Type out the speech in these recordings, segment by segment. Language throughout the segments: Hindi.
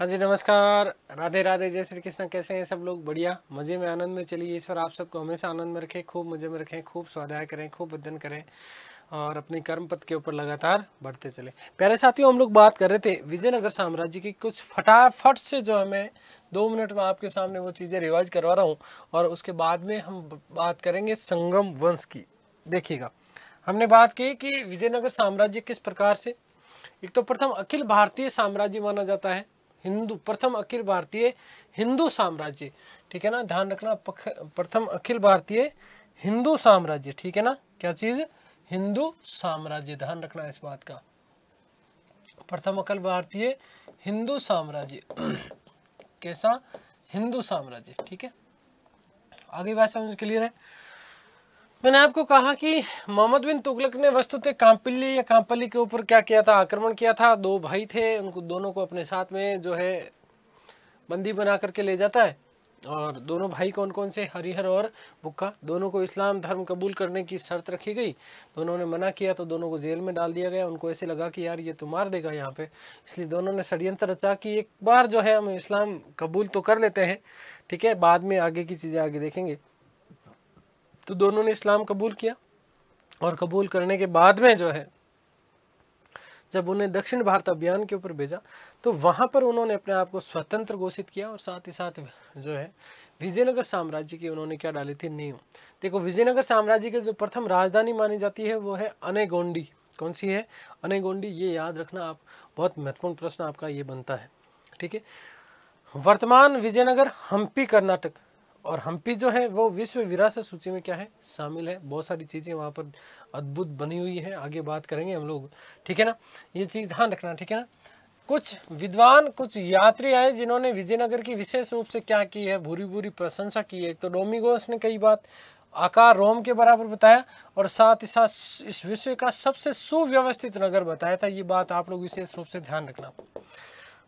हाँ जी, नमस्कार। राधे राधे, जय श्री कृष्ण। कैसे हैं सब लोग? बढ़िया, मज़े में, आनंद में। चलिए, ईश्वर आप सबको हमेशा आनंद में रखें, खूब मज़े में रखें, खूब स्वाध्याय करें, खूब अध्ययन करें और अपनी कर्म पथ के ऊपर लगातार बढ़ते चले। प्यारे साथियों, हम लोग बात कर रहे थे विजयनगर साम्राज्य की। कुछ फटाफट से जो है मैं 2 मिनट में आपके सामने वो चीज़ें रिवाइज करवा रहा हूँ और उसके बाद में हम बात करेंगे संगम वंश की। देखिएगा, हमने बात की कि विजयनगर साम्राज्य किस प्रकार से, एक तो प्रथम अखिल भारतीय साम्राज्य माना जाता है। हिंदू प्रथम अखिल भारतीय हिंदू साम्राज्य, ठीक है ना, ध्यान रखना। प्रथम अखिल भारतीय हिंदू साम्राज्य, ठीक है ना, क्या चीज? हिंदू साम्राज्य, ध्यान रखना इस बात का। प्रथम अखिल भारतीय हिंदू साम्राज्य कैसा? हिंदू साम्राज्य, ठीक है। आगे बात समझ क्लियर है? मैंने आपको कहा कि मोहम्मद बिन तुगलक ने वस्तुतः कांपिल्ली या कांपली के ऊपर क्या किया था? आक्रमण किया था। 2 भाई थे, उनको दोनों को अपने साथ में जो है बंदी बना करके ले जाता है। और दोनों भाई कौन कौन से? हरिहर और बुक्का। दोनों को इस्लाम धर्म कबूल करने की शर्त रखी गई। दोनों ने मना किया तो दोनों को जेल में डाल दिया गया। उनको ऐसे लगा कि यार ये तो मार देगा यहाँ पे, इसलिए दोनों ने षड्यंत्र रचा कि एक बार जो है हम इस्लाम कबूल तो कर लेते हैं, ठीक है, बाद में आगे की चीज़ें आगे देखेंगे। तो दोनों ने इस्लाम कबूल किया और कबूल करने के बाद में जो है जब उन्हें दक्षिण भारत अभियान के ऊपर भेजा तो वहाँ पर उन्होंने अपने आप को स्वतंत्र घोषित किया और साथ ही साथ जो है विजयनगर साम्राज्य की उन्होंने क्या डाली थी? नींव। देखो, विजयनगर साम्राज्य की जो प्रथम राजधानी मानी जाती है वो है अनेगोंडी। कौन सी है? अनेगोंडी। ये याद रखना आप, बहुत महत्वपूर्ण प्रश्न आपका ये बनता है, ठीक है। वर्तमान विजयनगर हम्पी कर्नाटक, और हम्पी जो है वो विश्व विरासत सूची में क्या है? शामिल है। बहुत सारी चीज़ें वहाँ पर अद्भुत बनी हुई है, आगे बात करेंगे हम लोग, ठीक है ना। ये चीज़ ध्यान रखना, ठीक है ना। कुछ विद्वान, कुछ यात्री आए जिन्होंने विजयनगर की विशेष रूप से क्या की है? भूरी भूरी प्रशंसा की है। एक तो डोमिगोस ने कई बात आकार रोम के बराबर बताया और साथ ही साथ इस विश्व का सबसे सुव्यवस्थित नगर बताया था। ये बात आप लोग विशेष रूप से ध्यान रखना।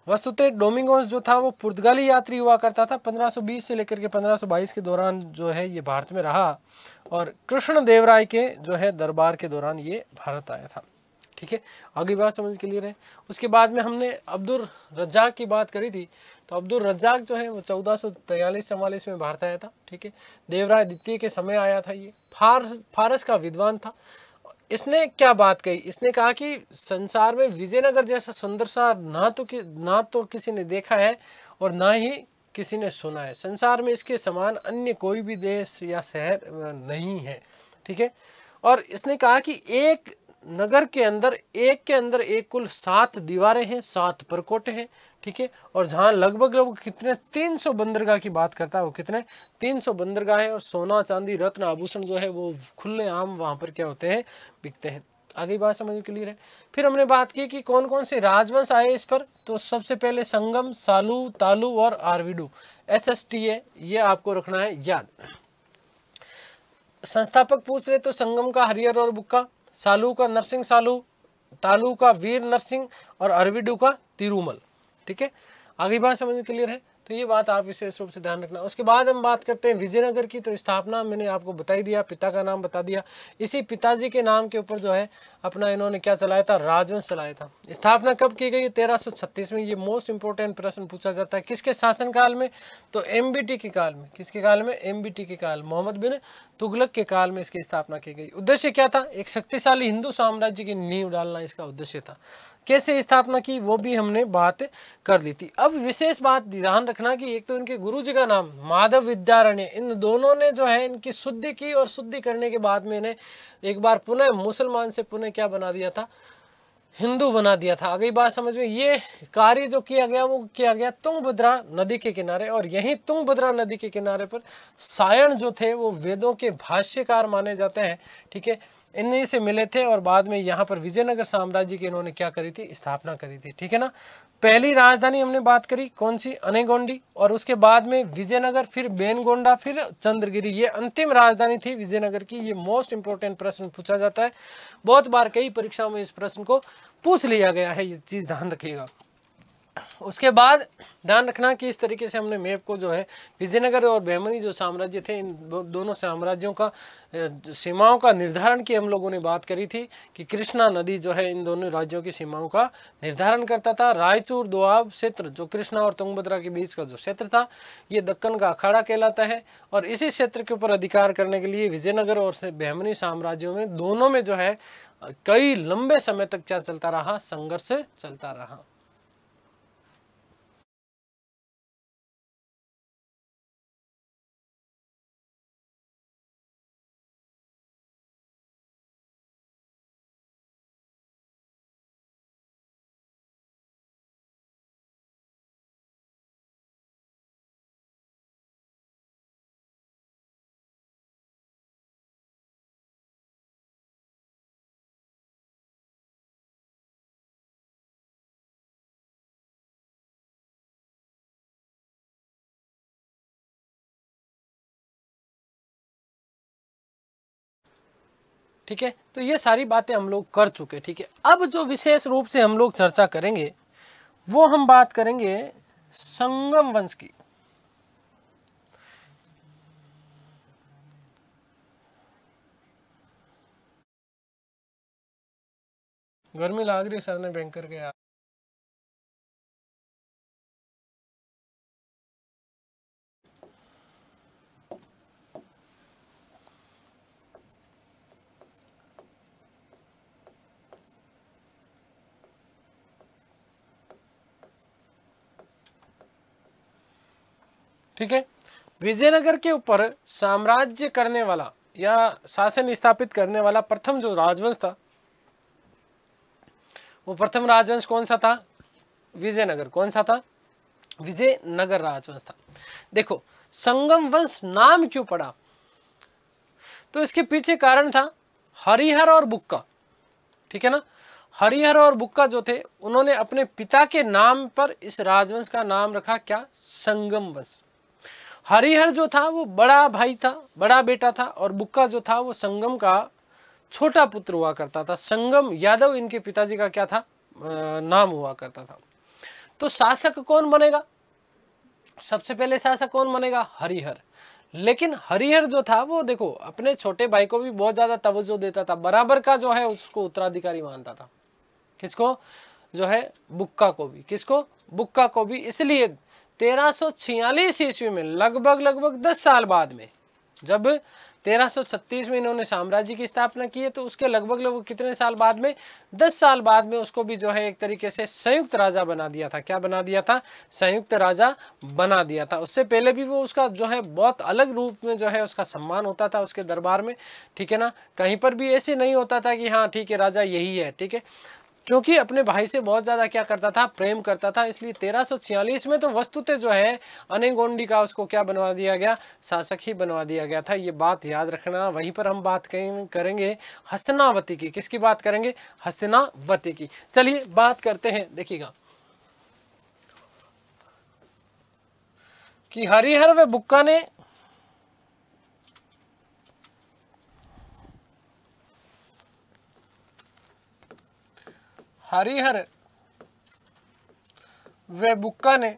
वस्तुतः डोमिंगोस जो था वो पुर्तगाली यात्री हुआ करता था। 1520 से लेकर के 1522 के दौरान जो है ये भारत में रहा और कृष्ण देवराय के जो है दरबार के दौरान ये भारत आया था, ठीक है। आगे बात समझ क्लियर है? उसके बाद में हमने अब्दुल रज्जाक की बात करी थी। तो अब्दुल रज्जाक जो है वो 1443-44 में भारत आया था, ठीक है। देवराय द्वितीय के समय आया था। ये फारस का विद्वान था। इसने क्या बात कही? इसने कहा कि संसार में विजयनगर जैसा सुंदर सा ना तो किसी ने देखा है और ना ही किसी ने सुना है। संसार में इसके समान अन्य कोई भी देश या शहर नहीं है, ठीक है। और इसने कहा कि एक नगर के अंदर एक कुल 7 दीवारें हैं, 7 परकोटे हैं, ठीक है। और जहाँ लगभग कितने 300 बंदरगाह की बात करता है वो, कितने 300 बंदरगाह है। और सोना चांदी रत्न आभूषण जो है वो खुले आम वहाँ पर क्या होते हैं? बिकते हैं। आगे बात समझ क्लियर है? फिर हमने बात की कि कौन कौन से राजवंश आए इस पर। तो सबसे पहले संगम, सालू, तालु और आरविडू, SST है, ये आपको रखना है याद। संस्थापक पूछ रहे तो संगम का हरिहर और बुक्का, सालू का नरसिंह सालू, तालू का वीर नरसिंह और अरविडू का तिरुमल, ठीक है। आगे बात समझ में क्लियर है? तो ये बात आप विशेष रूप से ध्यान रखना। उसके बाद हम बात करते हैं विजयनगर की। तो स्थापना मैंने आपको बता ही दिया, पिता का नाम बता दिया। इसी पिताजी के नाम के ऊपर जो है अपना इन्होंने क्या चलाया था? राजवंश चलाया था। स्थापना कब की गई? 1336 में। ये मोस्ट इंपोर्टेंट प्रश्न पूछा जाता है। किसके शासनकाल में? तो MBT के काल में। किसके काल में? MBT के काल, मोहम्मद बिन तुगलक के काल में इसकी स्थापना की गई। उद्देश्य क्या था? एक शक्तिशाली हिंदू साम्राज्य की नींव डालना इसका उद्देश्य था। कैसे स्थापना की वो भी हमने बात कर ली थी। अब विशेष बात ध्यान रखना कि एक तो इनके गुरुजी का नाम माधव विद्यारण्य, इन दोनों ने जो है इनकी शुद्धि की और शुद्धि करने के बाद में इन्हें एक बार पुनः मुसलमान से पुनः क्या बना दिया था? हिंदू बना दिया था। आगे बात समझ में? ये कार्य जो किया गया वो किया गया तुंगभद्रा नदी के किनारे। और यहीं तुंगभद्रा नदी के किनारे पर सायण जो थे वो वेदों के भाष्यकार माने जाते हैं, ठीक है। इन्हीं से मिले थे और बाद में यहाँ पर विजयनगर साम्राज्य की इन्होंने क्या करी थी? स्थापना करी थी, ठीक है ना। पहली राजधानी हमने बात करी कौन सी? अनेगोंडी। और उसके बाद में विजयनगर, फिर बेनगोंडा, फिर चंद्रगिरी। ये अंतिम राजधानी थी विजयनगर की। ये मोस्ट इंपोर्टेंट प्रश्न पूछा जाता है बहुत बार, कई परीक्षाओं में इस प्रश्न को पूछ लिया गया है, ये चीज ध्यान रखिएगा। उसके बाद ध्यान रखना कि इस तरीके से हमने मैप को जो है विजयनगर और बहमनी जो साम्राज्य थे, इन दोनों साम्राज्यों का सीमाओं का निर्धारण की हम लोगों ने बात करी थी कि कृष्णा नदी जो है इन दोनों राज्यों की सीमाओं का निर्धारण करता था। रायचूर दोआब क्षेत्र जो कृष्णा और तुंगभद्रा के बीच का जो क्षेत्र था, ये दक्कन का अखाड़ा कहलाता है। और इसी क्षेत्र के ऊपर अधिकार करने के लिए विजयनगर और बहमनी साम्राज्यों में दोनों में जो है कई लंबे समय तक क्या चलता रहा, संघर्ष चलता रहा। ठीक है, तो ये सारी बातें हम लोग कर चुके। ठीक है, अब जो विशेष रूप से हम लोग चर्चा करेंगे वो हम बात करेंगे संगम वंश की। गर्मी लाग रही सर ने बैंकर के यार। ठीक है, विजयनगर के ऊपर साम्राज्य करने वाला या शासन स्थापित करने वाला प्रथम जो राजवंश था, वो प्रथम राजवंश कौन सा था? विजयनगर। कौन सा था? विजयनगर राजवंश था। देखो, संगम वंश नाम क्यों पड़ा? तो इसके पीछे कारण था हरिहर और बुक्का। ठीक है ना, हरिहर और बुक्का जो थे उन्होंने अपने पिता के नाम पर इस राजवंश का नाम रखा, क्या? संगम वंश। हरिहर जो था वो बड़ा भाई था, बड़ा बेटा था, और बुक्का जो था वो संगम का छोटा पुत्र हुआ करता था। संगम यादव इनके पिताजी का क्या था? नाम हुआ करता था। तो शासक कौन बनेगा? सबसे पहले शासक कौन बनेगा? हरिहर। लेकिन हरिहर जो था वो देखो अपने छोटे भाई को भी बहुत ज्यादा तवज्जो देता था, बराबर का जो है उसको उत्तराधिकारी मानता था। किसको? जो है बुक्का को भी। किसको? बुक्का को भी। इसलिए 1346 ईस्वी में लगभग 10 साल बाद में, जब 1336 में इन्होंने साम्राज्य की स्थापना की है, तो उसके लगभग कितने साल बाद में? 10 साल बाद में उसको भी जो है एक तरीके से संयुक्त राजा बना दिया था। क्या बना दिया था? संयुक्त राजा बना दिया था। उससे पहले भी वो उसका जो है बहुत अलग रूप में जो है उसका सम्मान होता था उसके दरबार में। ठीक है ना, कहीं पर भी ऐसे नहीं होता था कि हाँ ठीक है राजा यही है। ठीक है, क्योंकि अपने भाई से बहुत ज्यादा क्या करता था? प्रेम करता था। इसलिए 1346 में तो वस्तुतः जो है अनेगोंडी का उसको क्या बनवा दिया गया? शासक ही बनवा दिया गया था। ये बात याद रखना। वहीं पर हम बात करेंगे हस्तिनावती की। किसकी बात करेंगे? हस्तिनावती की। चलिए बात करते हैं। देखिएगा कि हरिहर व बुक्का ने हरिहर व बुक्का ने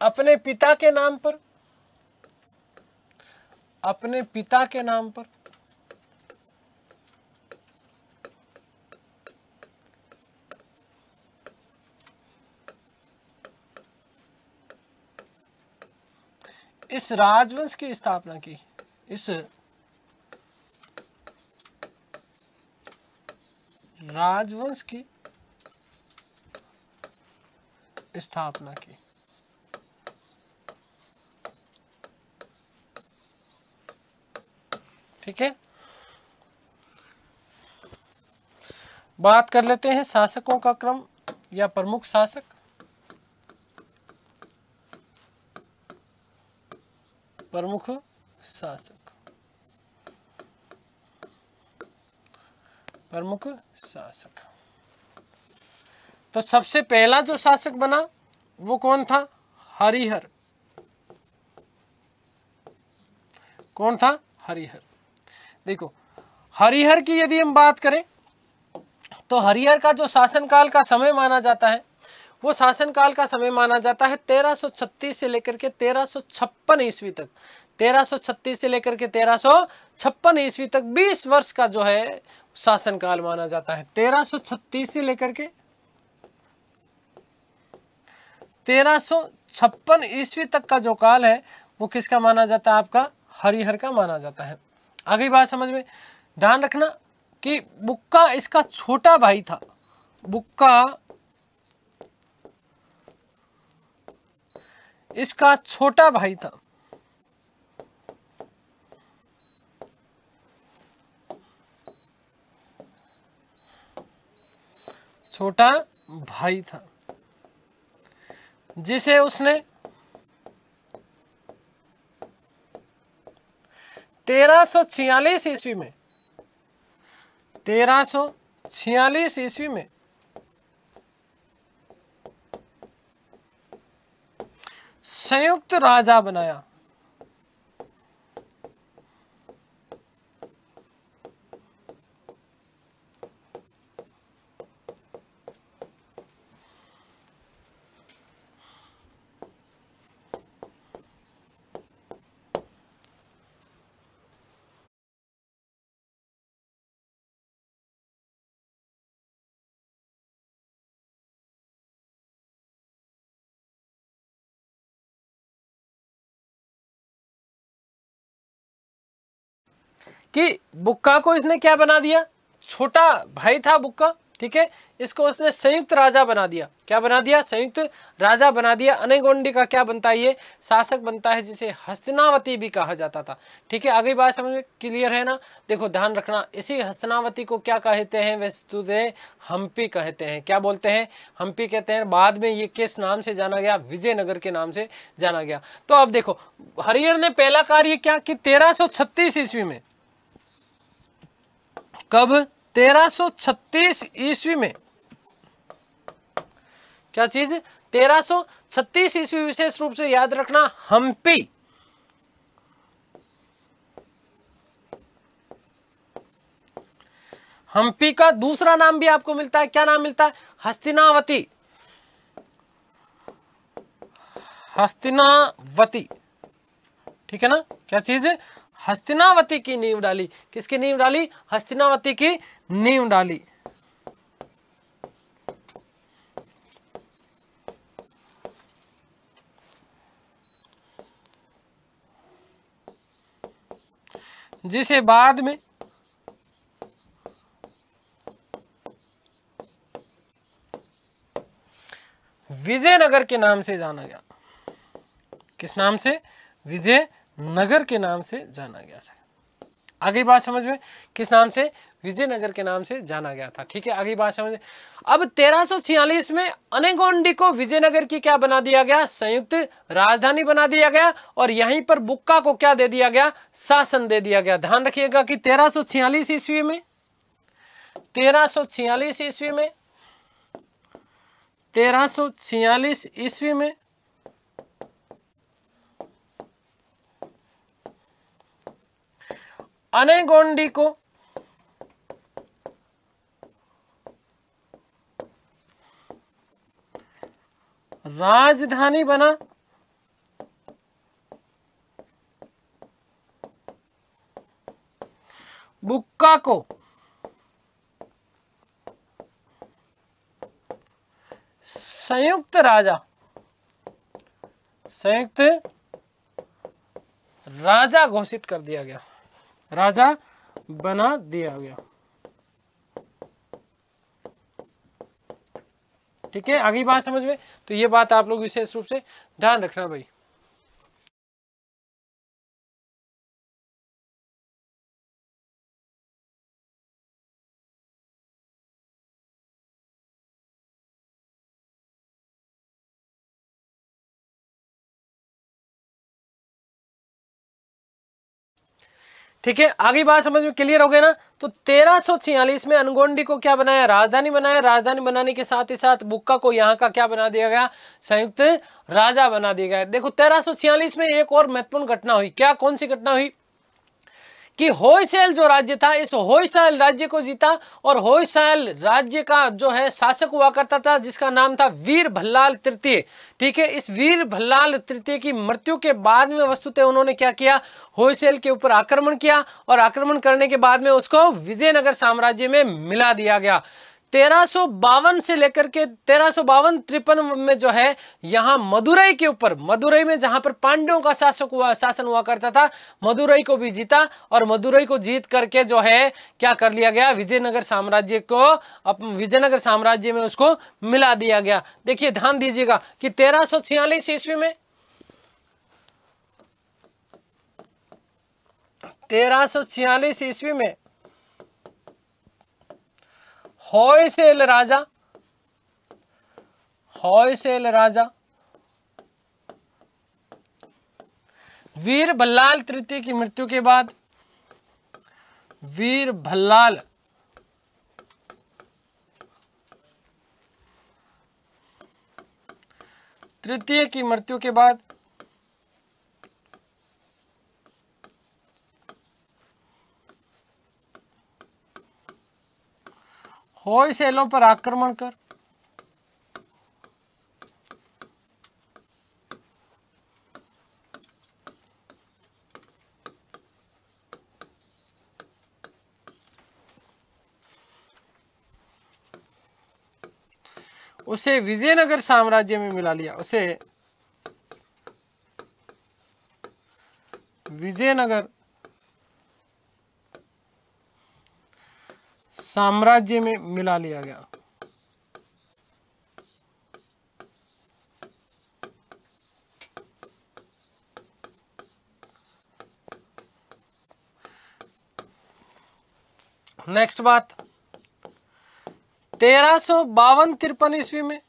अपने पिता के नाम पर इस राजवंश की स्थापना की। इस राजवंश की स्थापना की। ठीक है, बात कर लेते हैं शासकों का क्रम या प्रमुख शासक। प्रमुख शासक, प्रमुख शासक। तो सबसे पहला जो शासक बना वो कौन था? हरिहर। कौन था? हरिहर। देखो हरिहर की यदि हम बात करें तो हरिहर का जो शासनकाल का समय माना जाता है, वो शासनकाल का समय माना जाता है 1336 से लेकर के 1356 ईस्वी तक। 1336 से लेकर के 1356 ईस्वी तक 20 वर्ष का जो है शासनकाल माना जाता है। 1336 से लेकर के 1356 ईस्वी तक का जो काल है वो किसका माना जाता है? आपका हरिहर का माना जाता है। आगे बात समझ में, ध्यान रखना कि बुक्का इसका छोटा भाई था। बुक्का इसका छोटा भाई था। छोटा भाई था जिसे उसने 1346 ईस्वी में 1346 ईस्वी में संयुक्त राजा बनाया। कि बुक्का को इसने क्या बना दिया? छोटा भाई था बुक्का, ठीक है, इसको उसने संयुक्त राजा बना दिया। क्या बना दिया? संयुक्त राजा बना दिया। अनेगोंडी का क्या बनता है? ये शासक बनता है, जिसे हस्तिनावती भी कहा जाता था। ठीक है, आगे बात समझ में क्लियर है ना? देखो ध्यान रखना, इसी हस्तिनावती को क्या कहते हैं? वस्तुतः हम्पी कहते हैं। क्या बोलते हैं? हम्पी कहते हैं। बाद में ये किस नाम से जाना गया? विजयनगर के नाम से जाना गया। तो अब देखो, हरिहर ने पहला कार्य क्या कि 1336 ईस्वी में, कब? 1336 ईस्वी में क्या चीज? 1336 ईस्वी, विशेष रूप से याद रखना, हम्पी। हम्पी का दूसरा नाम भी आपको मिलता है। क्या नाम मिलता है? हस्तिनावती। हस्तिनावती, ठीक है ना? क्या चीज? हस्तिनावती की नींव डाली। किसकी नींव डाली? हस्तिनावती की नींव डाली। जिसे बाद में विजयनगर के नाम से जाना गया। किस नाम से? विजयनगर के नाम से जाना गया था। आगे बात समझ में, किस नाम से? विजयनगर के नाम से जाना गया था। ठीक है, आगे बात समझ में। अब 1346 में अनेगोंडी को विजयनगर की क्या बना दिया गया? संयुक्त राजधानी बना दिया गया। और यहीं पर बुक्का को क्या दे दिया गया? शासन दे दिया गया। ध्यान रखिएगा कि 1346 ईस्वी में 1346 ईस्वी में 1346 ईस्वी में अनेगोंडी को राजधानी बना। बुक्का को संयुक्त राजा घोषित कर दिया गया, राजा बना दिया गया। ठीक है, आगे बात समझ में। तो ये बात आप लोग विशेष रूप से ध्यान रखना भाई। ठीक है, आगे बात समझ में क्लियर हो गया ना? तो 1346 में अनगोंडी को क्या बनाया? राजधानी बनाया। राजधानी बनाने के साथ ही साथ बुक्का को यहाँ का क्या बना दिया गया? संयुक्त राजा बना दिया गया। देखो 1346 में एक और महत्वपूर्ण घटना हुई। क्या? कौन सी घटना हुई? कि होयसल जो राज्य था, इस होयसल राज्य को जीता। और होयसल राज्य का जो है शासक हुआ करता था जिसका नाम था वीर भल्लाल तृतीय। ठीक है, इस वीर भल्लाल तृतीय की मृत्यु के बाद में वस्तुतः उन्होंने क्या किया, होयसल के ऊपर आक्रमण किया, और आक्रमण करने के बाद में उसको विजयनगर साम्राज्य में मिला दिया गया। 1352 से लेकर के 1352-53 में जो है यहाँ मदुरई के ऊपर, मदुरई में जहां पर पांड्यों का शासन हुआ करता था, मदुरई को भी जीता। और मदुरई को जीत करके जो है क्या कर लिया गया, विजयनगर साम्राज्य को, विजयनगर साम्राज्य में उसको मिला दिया गया। देखिए ध्यान दीजिएगा कि 1346 ईस्वी में 1346 ईस्वी में होयसल राजा वीर भल्लाल तृतीय की मृत्यु के बाद, वीर भल्लाल तृतीय की मृत्यु के बाद होयसलों पर आक्रमण कर उसे विजयनगर साम्राज्य में मिला लिया, उसे विजयनगर साम्राज्य में मिला लिया गया। नेक्स्ट बात, 1352-53 ईस्वी में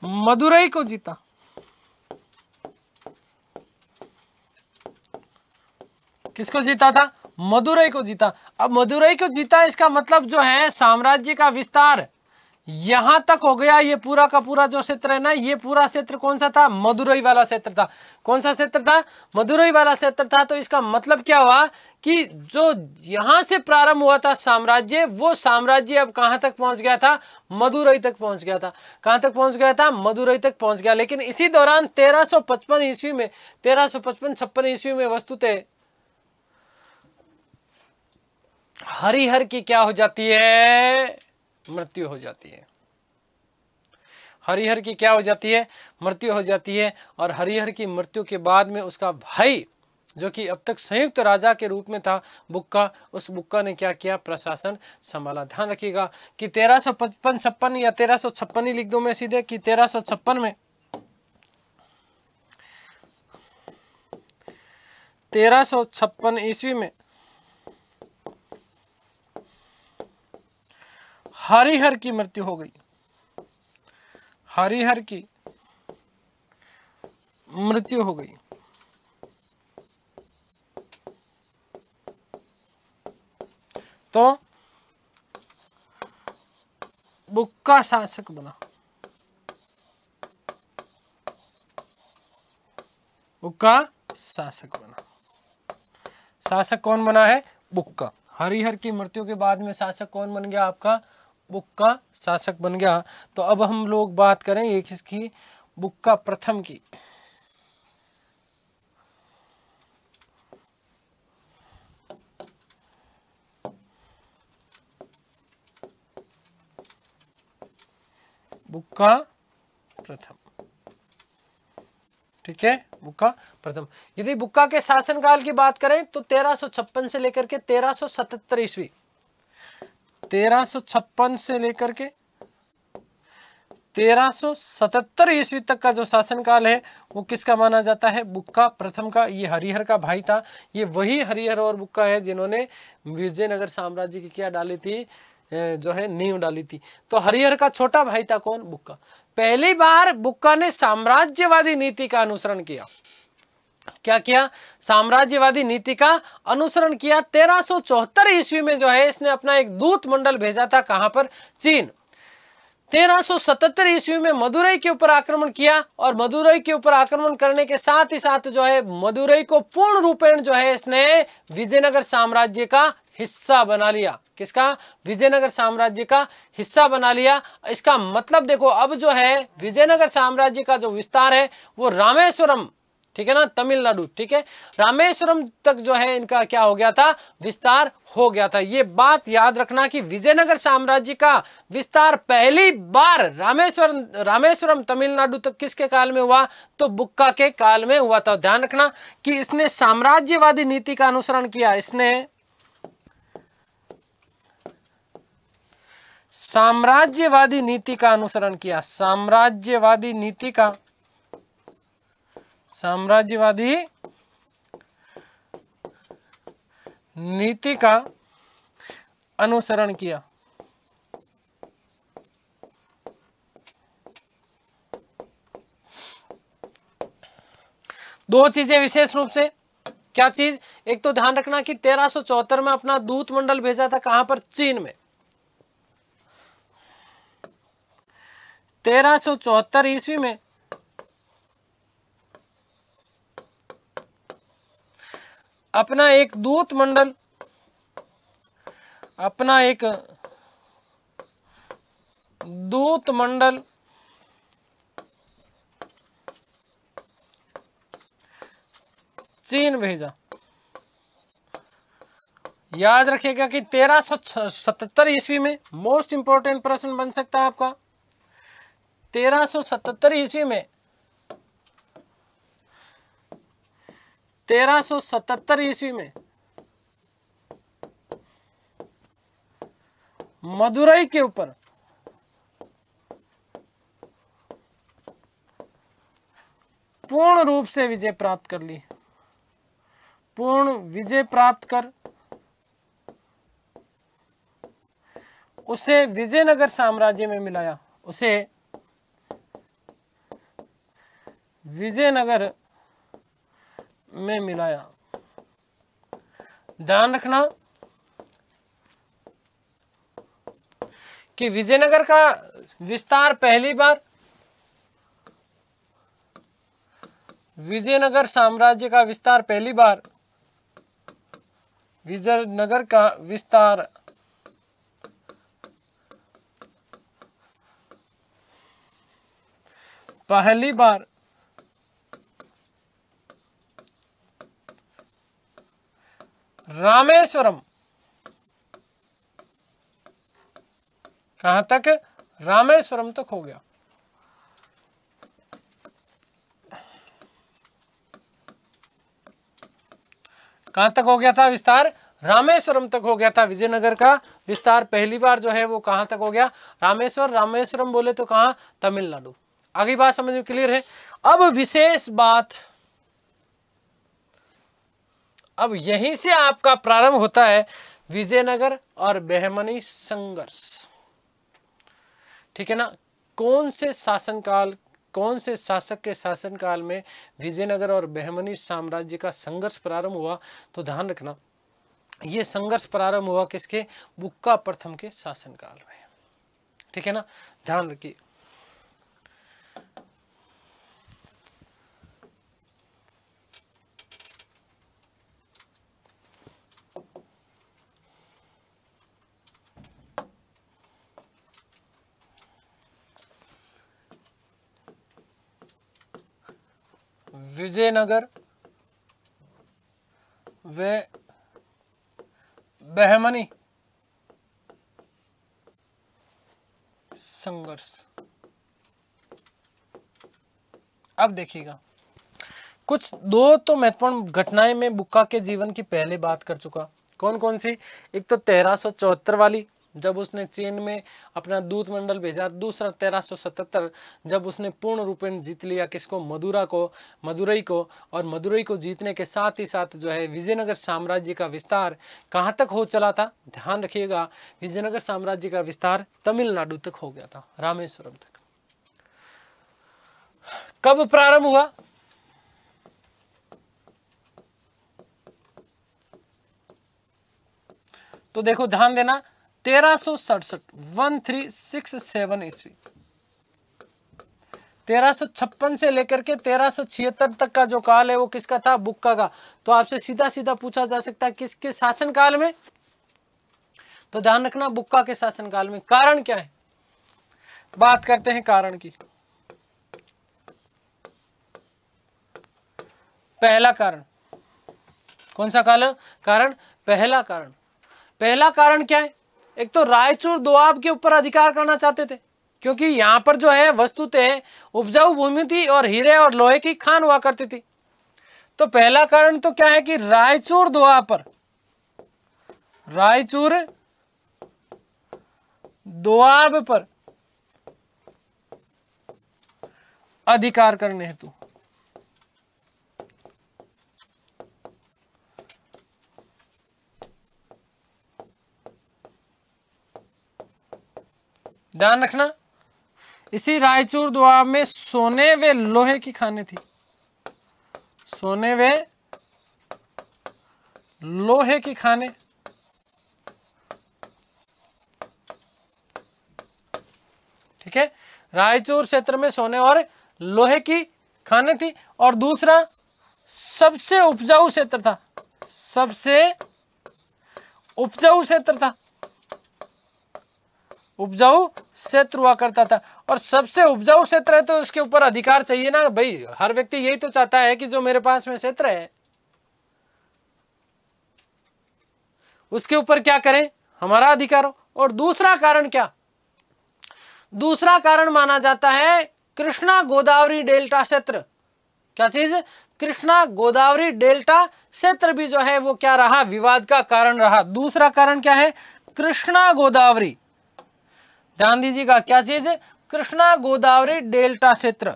मदुरई को जीता। किसको जीता था, मदुरई को जीता। अब मदुरई को जीता, इसका मतलब जो है साम्राज्य का विस्तार यहां तक हो गया। ये पूरा का पूरा जो क्षेत्र है ना, ये पूरा क्षेत्र कौन सा था, मदुरई वाला क्षेत्र था। कौन सा क्षेत्र था, मदुरई वाला क्षेत्र था। तो इसका मतलब क्या हुआ कि जो यहां से प्रारंभ हुआ था साम्राज्य, वो साम्राज्य अब कहां तक पहुंच गया था, मदुरई तक पहुंच गया था। कहां तक पहुंच गया था, मदुरई तक पहुंच गया। लेकिन इसी दौरान 1355 ईस्वी में, 1355-56 ईस्वी में वस्तुतः हरिहर की क्या हो जाती है, मृत्यु हो जाती है। हरिहर की क्या हो जाती है, मृत्यु हो जाती है। और हरिहर की मृत्यु के बाद में उसका भाई, जो कि अब तक संयुक्त राजा के रूप में था, बुक्का, उस बुक्का ने क्या किया, प्रशासन संभाला। ध्यान रखिएगा कि 1355-56 या 1356 ही लिख दो मैं सीधे, कि 1356 में 1356 ईस्वी में हरिहर की मृत्यु हो गई। हरिहर की मृत्यु हो गई। तो बुक्का शासक बना। बुक्का शासक बना। शासक कौन बना है, बुक्का। हरिहर की मृत्यु के बाद में शासक कौन बन गया, आपका बुक्का शासक बन गया। तो अब हम लोग बात करें एक इसकी, बुक्का प्रथम की। बुक्का प्रथम, ठीक है, बुक्का प्रथम। यदि बुक्का के शासनकाल की बात करें तो 1356 से लेकर के 1377 ईस्वी, 1356 से लेकर के 1377 ईस्वी तक का जो शासनकाल है वो किसका माना जाता है, बुक्का प्रथम का। ये हरिहर का भाई था। ये वही हरिहर और बुक्का है जिन्होंने विजयनगर साम्राज्य की क्या डाली थी, जो है नींव डाली थी। तो हरिहर का छोटा भाई था कौन, बुक्का। पहली बार बुक्का ने साम्राज्यवादी नीति का अनुसरण किया। क्या किया, साम्राज्यवादी नीति का अनुसरण किया। 1374 ईस्वी में जो है इसने अपना एक दूत मंडल भेजा था, कहां पर, चीन। 1377 ईस्वी में मदुरई के ऊपर आक्रमण किया और मदुरई के ऊपर आक्रमण करने के साथ ही साथ जो है मदुरई को पूर्ण रूपेण जो है इसने विजयनगर साम्राज्य का हिस्सा बना लिया। किसका? विजयनगर साम्राज्य का हिस्सा बना लिया। इसका मतलब देखो, अब जो है विजयनगर साम्राज्य का जो विस्तार है वो रामेश्वरम, ठीक है ना, तमिलनाडु, ठीक है, रामेश्वरम तक जो है इनका क्या हो गया था? विस्तार हो गया था। ये बात याद रखना कि विजयनगर साम्राज्य का विस्तार पहली बार रामेश्वरम तमिलनाडु तक किसके काल में हुआ? तो बुक्का के काल में हुआ था। ध्यान रखना कि इसने साम्राज्यवादी नीति का अनुसरण किया। इसने साम्राज्यवादी नीति का अनुसरण किया। साम्राज्यवादी नीति का अनुसरण किया। दो चीजें विशेष रूप से, क्या चीज? एक तो ध्यान रखना कि 1374 में अपना दूत मंडल भेजा था कहां पर? चीन में। 1374 ईस्वी में अपना एक दूत मंडल चीन भेजा। याद रखिएगा कि 1377 ईस्वी में, मोस्ट इंपोर्टेंट प्रश्न बन सकता है आपका, 1377 ईस्वी में 1377 ईस्वी में मदुरई के ऊपर पूर्ण रूप से विजय प्राप्त कर ली। पूर्ण विजय प्राप्त कर उसे विजयनगर साम्राज्य में मिलाया। उसे विजयनगर में मिलाया। ध्यान रखना कि विजयनगर का विस्तार पहली बार, विजयनगर साम्राज्य का विस्तार पहली बार, विजयनगर का विस्तार पहली बार रामेश्वरम, कहां तक? रामेश्वरम तक हो गया। कहां तक हो गया था विस्तार? रामेश्वरम तक हो गया था। विजयनगर का विस्तार पहली बार जो है वो कहां तक हो गया? रामेश्वरम बोले तो कहां? तमिलनाडु। आगे बात समझ में क्लियर है? अब विशेष बात, अब यहीं से आपका प्रारंभ होता है विजयनगर और बहमनी संघर्ष, ठीक है ना। कौन से शासक के शासनकाल में विजयनगर और बहमनी साम्राज्य का संघर्ष प्रारंभ हुआ? तो ध्यान रखना ये संघर्ष प्रारंभ हुआ किसके? बुक्का प्रथम के शासनकाल में, ठीक है ना। ध्यान रखिए। विजयनगर व बहमनी संघर्ष। अब देखिएगा, कुछ दो तो महत्वपूर्ण घटनाएं मैं बुक्का के जीवन की पहले बात कर चुका। कौन कौन सी? एक तो 1374 वाली, जब उसने चीन में अपना दूत मंडल भेजा। दूसरा 1377 जब उसने पूर्ण रूपेण जीत लिया किसको? मदुरई को। और मदुरई को जीतने के साथ ही साथ जो है विजयनगर साम्राज्य का विस्तार कहाँ तक हो चला था? ध्यान रखिएगा, विजयनगर साम्राज्य का विस्तार तमिलनाडु तक हो गया था, रामेश्वरम तक। कब प्रारंभ हुआ? तो देखो ध्यान देना, 1367 1367 ईस्वी। 1356 से लेकर के 1376 तक का जो काल है वो किसका था? बुक्का का। तो आपसे सीधा सीधा पूछा जा सकता है किसके शासन काल में? तो ध्यान रखना बुक्का के शासन काल में। कारण क्या है? बात करते हैं कारण की। पहला कारण कौन सा कारण? पहला कारण क्या है? एक तो रायचूर दोआब के ऊपर अधिकार करना चाहते थे, क्योंकि यहां पर जो है वस्तुतः उपजाऊ भूमि थी और हीरे और लोहे की खान हुआ करती थी। तो पहला कारण तो क्या है कि रायचूर दोआब पर अधिकार करने हेतु ध्यान रखना, इसी रायचूर दोआब में सोने व लोहे की खानें थी। सोने व लोहे की खानें, ठीक है। रायचूर क्षेत्र में सोने और लोहे की खानें थी। और दूसरा सबसे उपजाऊ क्षेत्र था, उपजाऊ क्षेत्र हुआ करता था। और सबसे उपजाऊ क्षेत्र है तो उसके ऊपर अधिकार चाहिए ना भाई। हर व्यक्ति यही तो चाहता है कि जो मेरे पास में क्षेत्र है उसके ऊपर क्या करें? हमारा अधिकार हो। और दूसरा कारण क्या? दूसरा कारण माना जाता है कृष्णा गोदावरी डेल्टा क्षेत्र। क्या चीज? कृष्णा गोदावरी डेल्टा क्षेत्र भी जो है वो क्या रहा? विवाद का कारण रहा। दूसरा कारण क्या है? कृष्णा गोदावरी, ध्यान दीजिएगा, क्या चीज? कृष्णा गोदावरी डेल्टा क्षेत्र।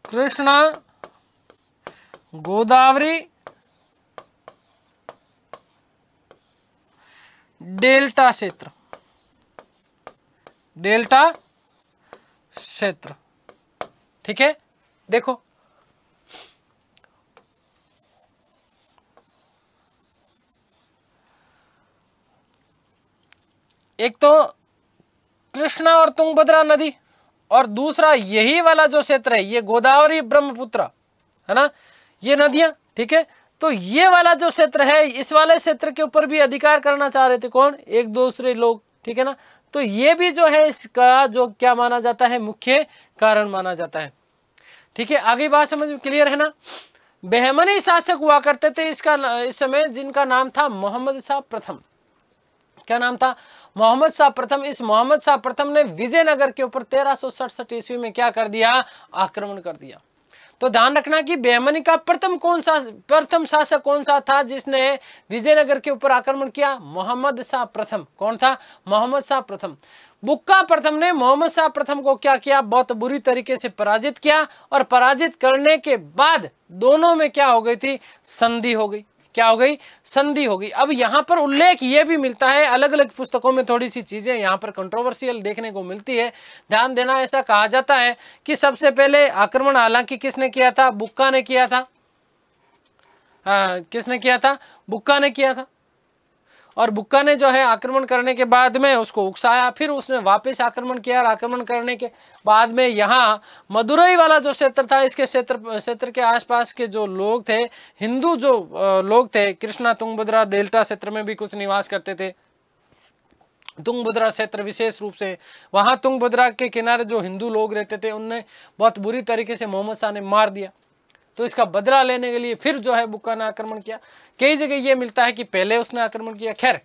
कृष्णा गोदावरी डेल्टा क्षेत्र, ठीक है। देखो एक तो कृष्णा और तुंगभद्रा नदी, और दूसरा यही वाला जो क्षेत्र है ये गोदावरी ब्रह्मपुत्र है ना, ये नदियां, ठीक है। तो ये वाला जो क्षेत्र है इस वाले क्षेत्र के ऊपर भी अधिकार करना चाह रहे थे कौन? एक दूसरे लोग, ठीक है ना। तो ये भी जो है इसका जो क्या माना जाता है? मुख्य कारण माना जाता है, ठीक है। आगे बात समझ में क्लियर है ना। बहमनी शासक हुआ करते थे इस समय, जिनका नाम था मोहम्मद शाह प्रथम। क्या नाम था? मोहम्मद शाह प्रथम। इस मोहम्मद शाह प्रथम ने विजयनगर के ऊपर 1367 ईस्वी में क्या कर दिया? आक्रमण कर दिया। तो ध्यान रखना कि बहमनी का प्रथम शासक कौन सा था जिसने विजयनगर के ऊपर आक्रमण किया? मोहम्मद शाह प्रथम। कौन था? मोहम्मद शाह प्रथम। बुक्का प्रथम ने मोहम्मद शाह प्रथम को क्या किया? बहुत बुरी तरीके से पराजित किया। और पराजित करने के बाद दोनों में क्या हो गई थी? संधि हो गई। क्या हो गई? संधि हो गई। अब यहाँ पर उल्लेख ये भी मिलता है, अलग अलग पुस्तकों में थोड़ी सी चीजें यहाँ पर कंट्रोवर्शियल देखने को मिलती है, ध्यान देना। ऐसा कहा जाता है कि सबसे पहले आक्रमण हालांकि किसने किया था? बुक्का ने किया था। किसने किया था? बुक्का ने किया था। और बुक्का ने जो है आक्रमण करने के बाद में उसको उकसाया, फिर उसने वापस आक्रमण किया। और आक्रमण करने के बाद में यहाँ मदुरई वाला जो क्षेत्र था, इसके क्षेत्र के आसपास के जो लोग थे, हिंदू जो लोग थे, कृष्णा तुंगभद्रा डेल्टा क्षेत्र में भी कुछ निवास करते थे। तुंगभद्रा क्षेत्र विशेष रूप से, वहां तुंगभद्रा के किनारे जो हिंदू लोग रहते थे उनने बहुत बुरी तरीके से मोहम्मद शाह ने मार दिया। तो इसका बदला लेने के लिए फिर जो है बुक्का ने आक्रमण किया। कई जगह ये मिलता है कि पहले उसने आक्रमण किया। खैर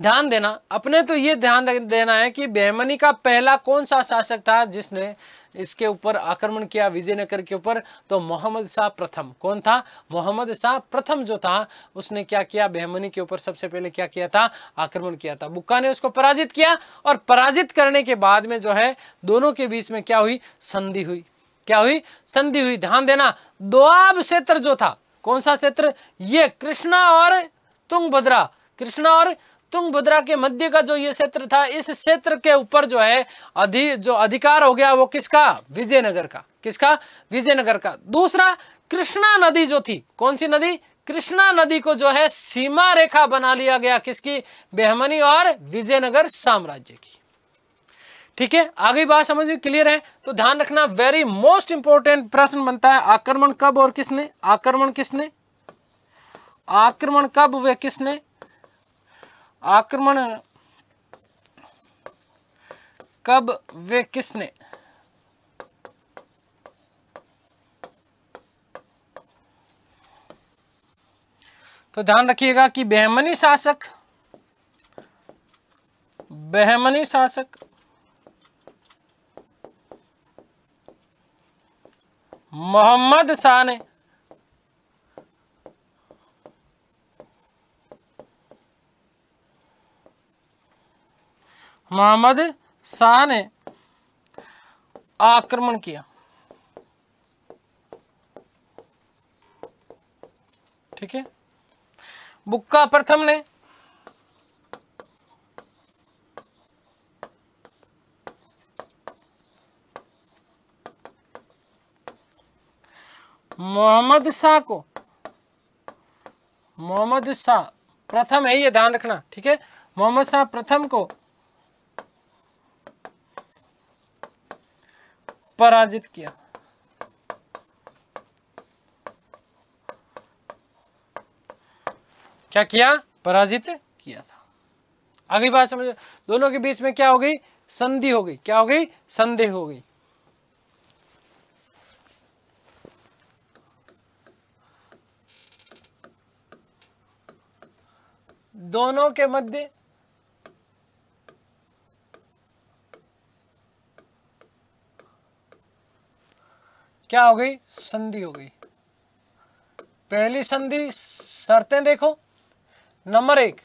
ध्यान देना, अपने तो ये ध्यान देना है कि बहमनी का पहला कौन सा शासक था जिसने इसके ऊपर आक्रमण किया विजयनगर के ऊपर? तो मोहम्मद शाह प्रथम। कौन था? मोहम्मद शाह प्रथम जो था उसने क्या किया? बहमनी के ऊपर सबसे पहले क्या किया था? आक्रमण किया था। बुक्का ने उसको पराजित किया। और पराजित करने के बाद में जो है दोनों के बीच में क्या हुई? संधि हुई। क्या हुई? संधि हुई। ध्यान देना, दोआब क्षेत्र जो था, कौन सा क्षेत्र? ये कृष्णा और तुंगभद्रा तुंगभद्रा के मध्य का जो ये क्षेत्र था, इस क्षेत्र के ऊपर जो है जो अधिकार हो गया वो किसका? विजयनगर का। किसका? विजयनगर का। दूसरा, कृष्णा नदी जो थी, कौन सी नदी? कृष्णा नदी को जो है सीमा रेखा बना लिया गया, किसकी? बहमनी और विजयनगर साम्राज्य की। ठीक है, आगे बात समझ में क्लियर है? तो ध्यान रखना, वेरी मोस्ट इंपोर्टेंट प्रश्न बनता है, आक्रमण कब और किसने? आक्रमण किसने? आक्रमण कब व किसने? आक्रमण कब वे किसने? तो ध्यान रखिएगा कि बहमनी शासक मोहम्मद शाह ने आक्रमण किया। ठीक है, बुक्का प्रथम ने मोहम्मद शाह प्रथम है, ये ध्यान रखना। ठीक है, मोहम्मद शाह प्रथम को पराजित किया। क्या किया? पराजित किया था। आगे बात समझो, दोनों के बीच में क्या हो गई? संधि हो गई। क्या हो गई? संधि हो गई। दोनों के मध्य क्या हो गई? संधि हो गई। पहली संधि शर्तें देखो। नंबर 1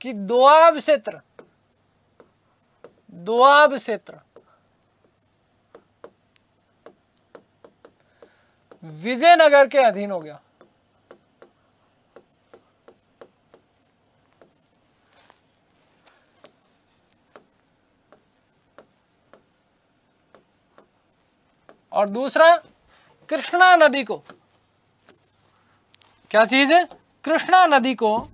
कि दोआब क्षेत्र विजयनगर के अधीन हो गया। और दूसरा, कृष्णा नदी को, क्या चीज है? कृष्णा नदी को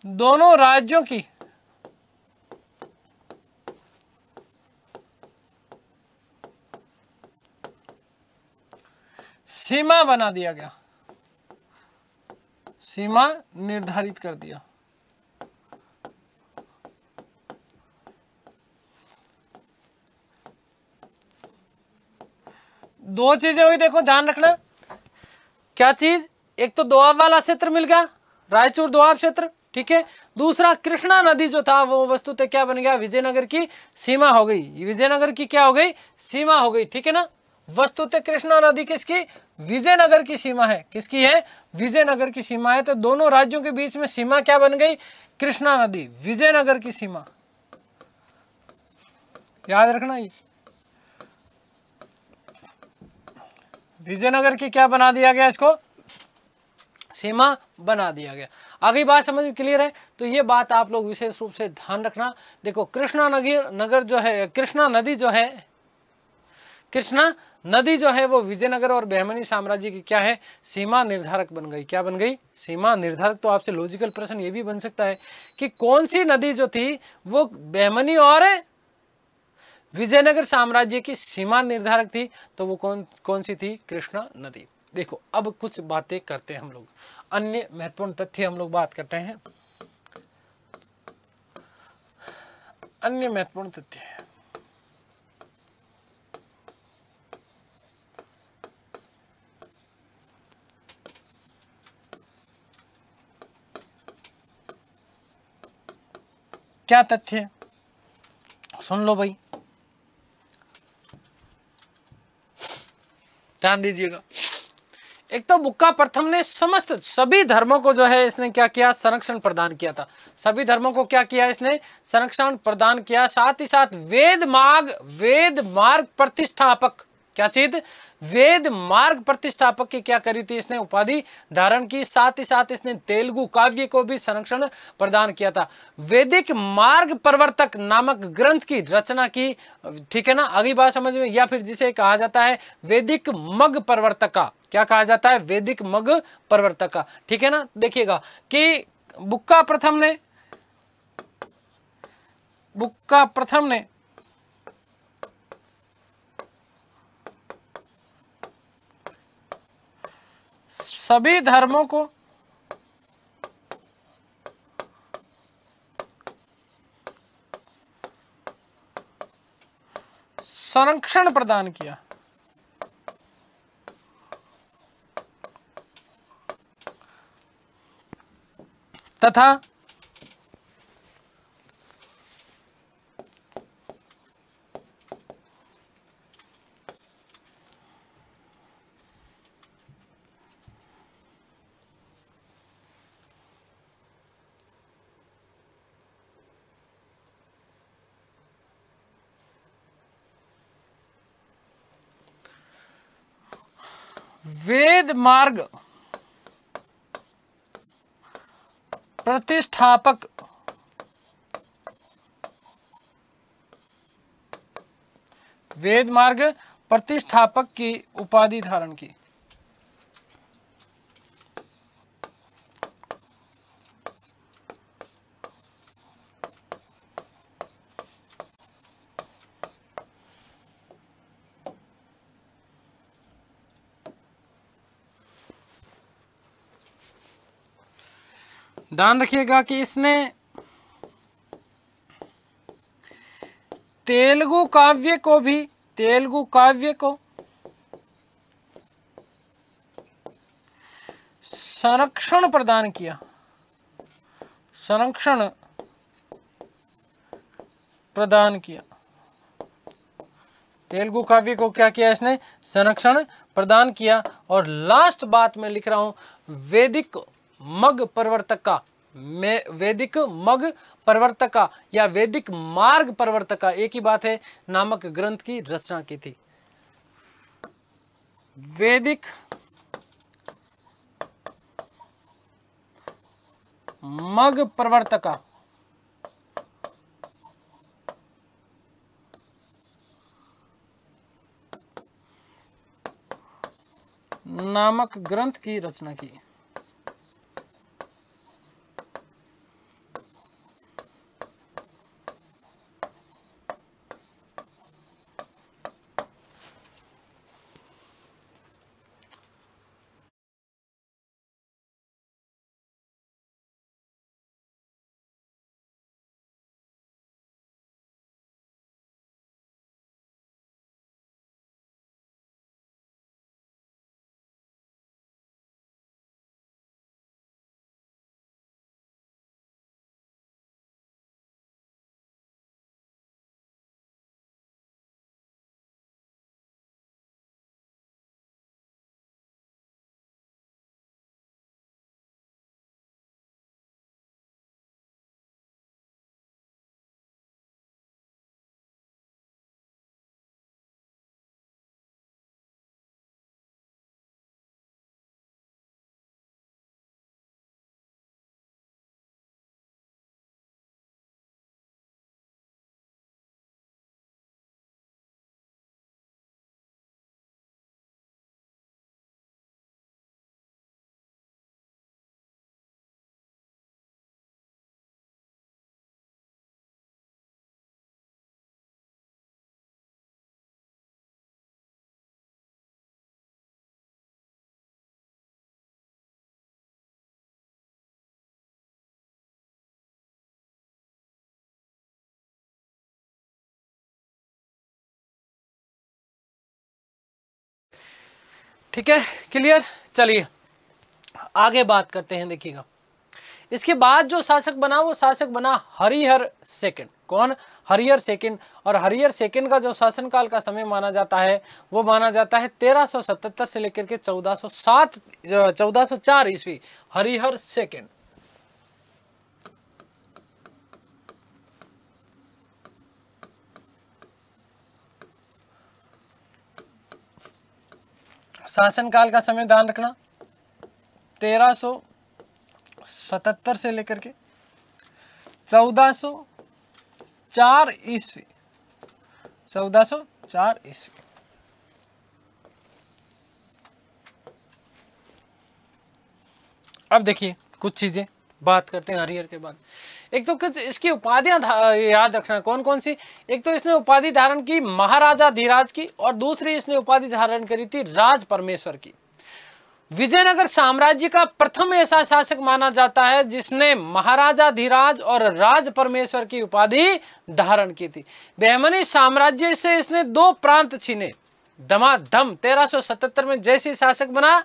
दोनों राज्यों की सीमा बना दिया गया, सीमा निर्धारित कर दिया। दो चीजें हुई, देखो ध्यान रखना। क्या चीज? एक तो दोआब वाला क्षेत्र मिल गया, रायचूर दोआब क्षेत्र। ठीक है, दूसरा कृष्णा नदी जो था वो वस्तुतः क्या बन गया? विजयनगर की सीमा हो गई। विजयनगर की क्या हो गई? सीमा हो गई। ठीक है ना, वस्तुतः कृष्णा नदी किसकी? विजयनगर की सीमा है। किसकी है? विजयनगर की सीमा है। तो दोनों राज्यों के बीच में सीमा क्या बन गई? कृष्णा नदी, विजयनगर की सीमा। याद रखना, ये विजयनगर की क्या बना दिया गया? इसको सीमा बना दिया गया। आगे बात समझ में क्लियर है? तो ये बात आप लोग विशेष रूप से ध्यान रखना। देखो, कृष्णा नदी जो है वो विजयनगर और बहमनी साम्राज्य की क्या है? सीमा निर्धारक बन गई। क्या बन गई? सीमा निर्धारक। तो आपसे लॉजिकल प्रश्न ये भी बन सकता है कि कौन सी नदी जो थी वो बहमनी और विजयनगर साम्राज्य की सीमा निर्धारक थी? तो वो कौन सी थी? कृष्णा नदी। देखो, अब कुछ बातें करते हैं हम लोग, अन्य महत्वपूर्ण तथ्य हम लोग बात करते हैं। अन्य महत्वपूर्ण तथ्य, क्या तथ्य? सुन लो भाई, ध्यान दीजिएगा। एक तो बुक्का प्रथम ने सभी धर्मों को जो है इसने क्या किया? संरक्षण प्रदान किया था। सभी धर्मों को क्या किया? इसने संरक्षण प्रदान किया। साथ ही साथ वेद मार्ग प्रतिष्ठापक, क्या चीज? वेद मार्ग प्रतिष्ठापक की क्या करी थी, इसने उपाधि धारण की। साथ ही साथ इसने तेलुगु काव्य को भी संरक्षण प्रदान किया था। वैदिक मार्ग प्रवर्तक नामक ग्रंथ की रचना की, ठीक है ना, अगली बात समझ में। या फिर जिसे कहा जाता है वैदिक मग प्रवर्तका, क्या कहा जाता है, वैदिक मग प्रवर्तका, ठीक है ना। देखिएगा कि बुक्का प्रथम ने सभी धर्मों को संरक्षण प्रदान किया तथा वेद मार्ग प्रतिष्ठापक वेद मार्ग प्रतिष्ठापक की उपाधि धारण की। ध्यान रखिएगा कि इसने तेलुगु काव्य को संरक्षण प्रदान किया, तेलुगु काव्य को क्या किया इसने, संरक्षण प्रदान किया। और लास्ट बात मैं लिख रहा हूं, वैदिक मग प्रवर्तका या वैदिक मार्ग प्रवर्तका, एक ही बात है, नामक ग्रंथ की रचना की थी। वैदिक मग प्रवर्तका नामक ग्रंथ की रचना की। ठीक है, क्लियर। चलिए आगे बात करते हैं। देखिएगा इसके बाद जो शासक बना वो शासक बना हरिहर सेकंड। कौन? हरिहर सेकंड। और हरिहर सेकंड का जो शासनकाल का समय माना जाता है वो माना जाता है 1377 से लेकर के 1404 ईस्वी। हरिहर सेकंड। शासनकाल का समय ध्यान रखना 1377 से लेकर के 1404 ईस्वी, 1404 ईस्वी। अब देखिए कुछ चीजें बात करते हैं हरिहर के बाद। एक तो कुछ इसकी उपाधियां याद रखना कौन कौन सी। एक तो इसने उपाधि धारण की महाराजा धीराज की, और दूसरी इसने उपाधि धारण करी थी राज परमेश्वर की। विजयनगर साम्राज्य का प्रथम ऐसा शासक माना जाता है जिसने महाराजा धीराज और राज परमेश्वर की उपाधि धारण की थी। बहमनी साम्राज्य से इसने 2 प्रांत छीने। धमाधम 1377 में जैसे शासक बना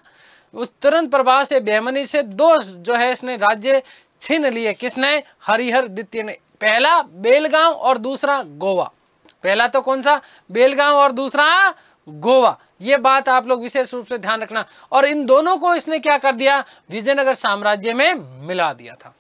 उस तुरंत प्रभाव से बहमनी से 2 जो है इसने राज्य छीन लिए। किसने? हरिहर द्वितीय ने। पहला बेलगांव और दूसरा गोवा। पहला तो कौन सा? बेलगांव और दूसरा गोवा। ये बात आप लोग विशेष रूप से ध्यान रखना। और इन दोनों को इसने क्या कर दिया? विजयनगर साम्राज्य में मिला दिया था।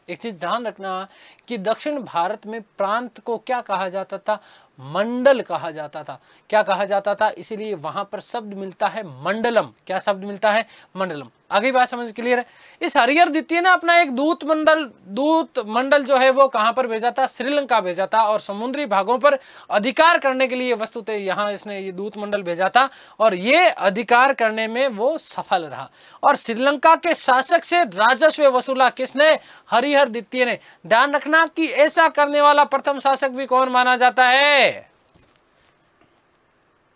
एक चीज ध्यान रखना कि दक्षिण भारत में प्रांत को क्या कहा जाता था? मंडल कहा जाता था। क्या कहा जाता था? इसीलिए वहां पर शब्द मिलता है मंडलम। क्या शब्द मिलता है? मंडलम। आगे बात समझ क्लियर है। इस हरिहर द्वितीय ने अपना एक दूत मंडल जो है वो कहां पर भेजा था? श्रीलंका भेजा था। और समुद्री भागों पर अधिकार करने के लिए वस्तुतः यहाँ इसने ये दूत मंडल भेजा था, और ये अधिकार करने में वो सफल रहा। और श्रीलंका के शासक से राजस्व वसूला। किसने? हरिहर द्वितीय ने। ध्यान रखना कि ऐसा करने वाला प्रथम शासक भी कौन माना जाता है?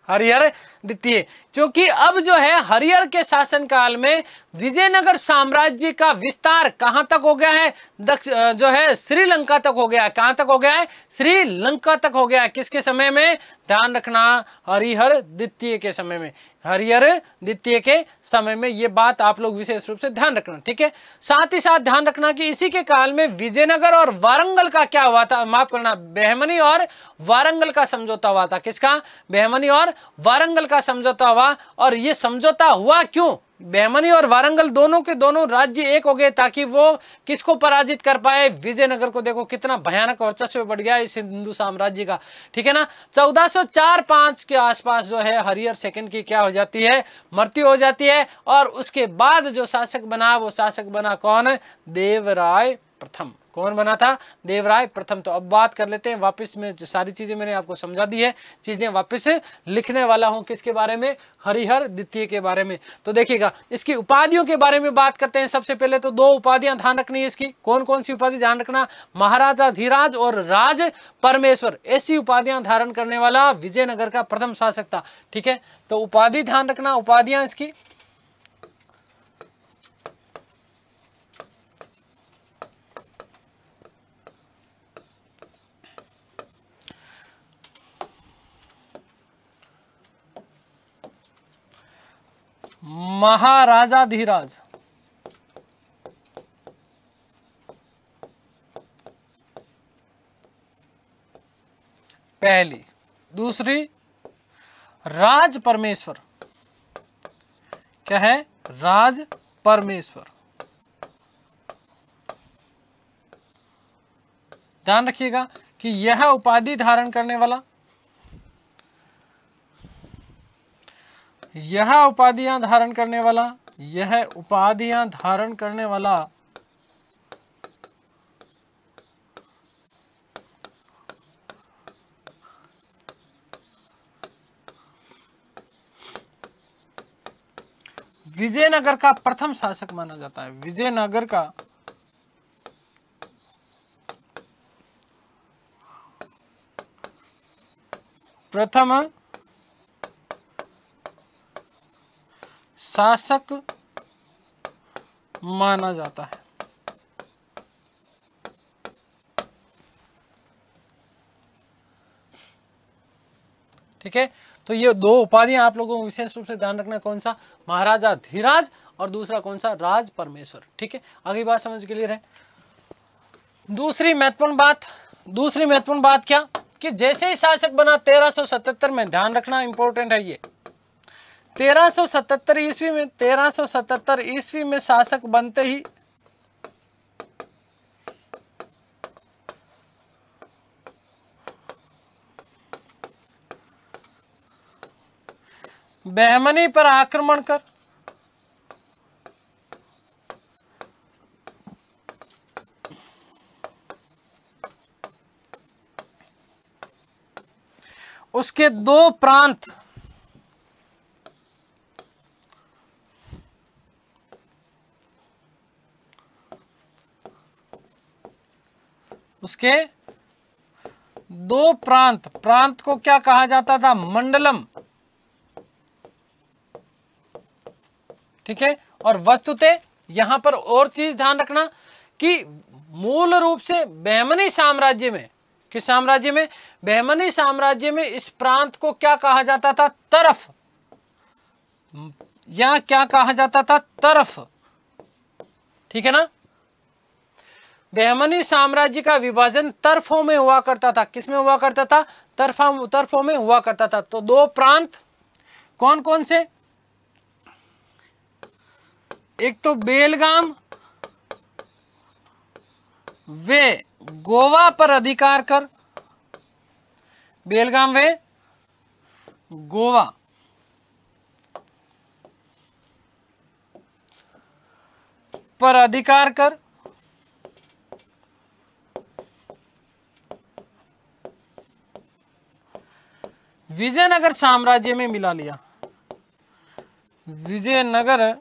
हरिहर द्वितीय। क्योंकि अब जो है हरिहर के शासनकाल में विजयनगर साम्राज्य का विस्तार कहां तक हो गया है? जो है श्रीलंका तक हो गया है। कहां तक हो गया है? श्रीलंका तक हो गया है। किसके समय में? ध्यान रखना, हरिहर द्वितीय के समय में। हरिहर द्वितीय के समय में। ये बात आप लोग विशेष रूप से ध्यान रखना, ठीक है। साथ ही साथ ध्यान रखना कि इसी के काल में विजयनगर और वारंगल का क्या हुआ था? माफ करना, बहमनी और वारंगल का समझौता हुआ था। किसका? बहमनी और वारंगल का समझौता हुआ। और ये समझौता हुआ क्यों? बहमनी और वारंगल दोनों के दोनों राज्य एक हो गए ताकि वो किसको पराजित कर पाए? विजयनगर को। देखो कितना भयानक वर्चस्व बढ़ गया इस हिंदू साम्राज्य का, ठीक है ना। 1404-5 के आसपास जो है हरिहर सेकंड की क्या हो जाती है? मृत्यु हो जाती है। और उसके बाद जो शासक बना वो शासक बना कौन? देवराय प्रथम। कौन बना था? देवराय प्रथम। तो अब बात कर लेते हैं वापस में, जो सारी चीजें मैंने आपको समझा दी है, चीजें वापस लिखने वाला हूं। किसके बारे में? हरिहर द्वितीय के बारे में। तो देखिएगा इसकी उपाधियों के बारे में बात करते हैं। सबसे पहले तो 2 उपाधियां ध्यान रखनी है इसकी। कौन कौन सी उपाधि ध्यान रखना? महाराजा धीराज और राज परमेश्वर। ऐसी उपाधियां धारण करने वाला विजयनगर का प्रथम शासक था, ठीक है। तो उपाधि ध्यान रखना, उपाधियां इसकी। महाराजा धीराज, पहली। दूसरी राज परमेश्वर। क्या है? राज परमेश्वर। ध्यान रखिएगा कि यह उपाधि धारण करने वाला, यह उपाधियां धारण करने वाला, यह उपाधियां धारण करने वाला विजयनगर का प्रथम शासक माना जाता है। विजयनगर का प्रथम शासक माना जाता है, ठीक है। तो ये 2 उपाधियां आप लोगों को विशेष रूप से ध्यान रखना। कौन सा? महाराजा धीराज, और दूसरा कौन सा? राज परमेश्वर, ठीक है। आगे बात समझ क्लियर है। दूसरी महत्वपूर्ण बात क्या? कि जैसे ही शासक बना 1377 में, ध्यान रखना इंपॉर्टेंट है ये, 1377 ईस्वी में शासक बनते ही बहमनी पर आक्रमण कर उसके दो प्रांत उसके दो प्रांत, प्रांत को क्या कहा जाता था? मंडलम। ठीक है। और वस्तुतः यहां पर और चीज ध्यान रखना कि मूल रूप से बहमनी साम्राज्य में, किस साम्राज्य में? बहमनी साम्राज्य में इस प्रांत को क्या कहा जाता था? तरफ। या क्या कहा जाता था? तरफ। ठीक है ना। बहमनी साम्राज्य का विभाजन तरफों में हुआ करता था। किसमें हुआ करता था? तरफों में हुआ करता था। तो दो प्रांत कौन कौन से? एक तो बेलगाम वे गोवा पर अधिकार कर, बेलगाम वे गोवा पर अधिकार कर, विजयनगर साम्राज्य में मिला लिया। विजयनगर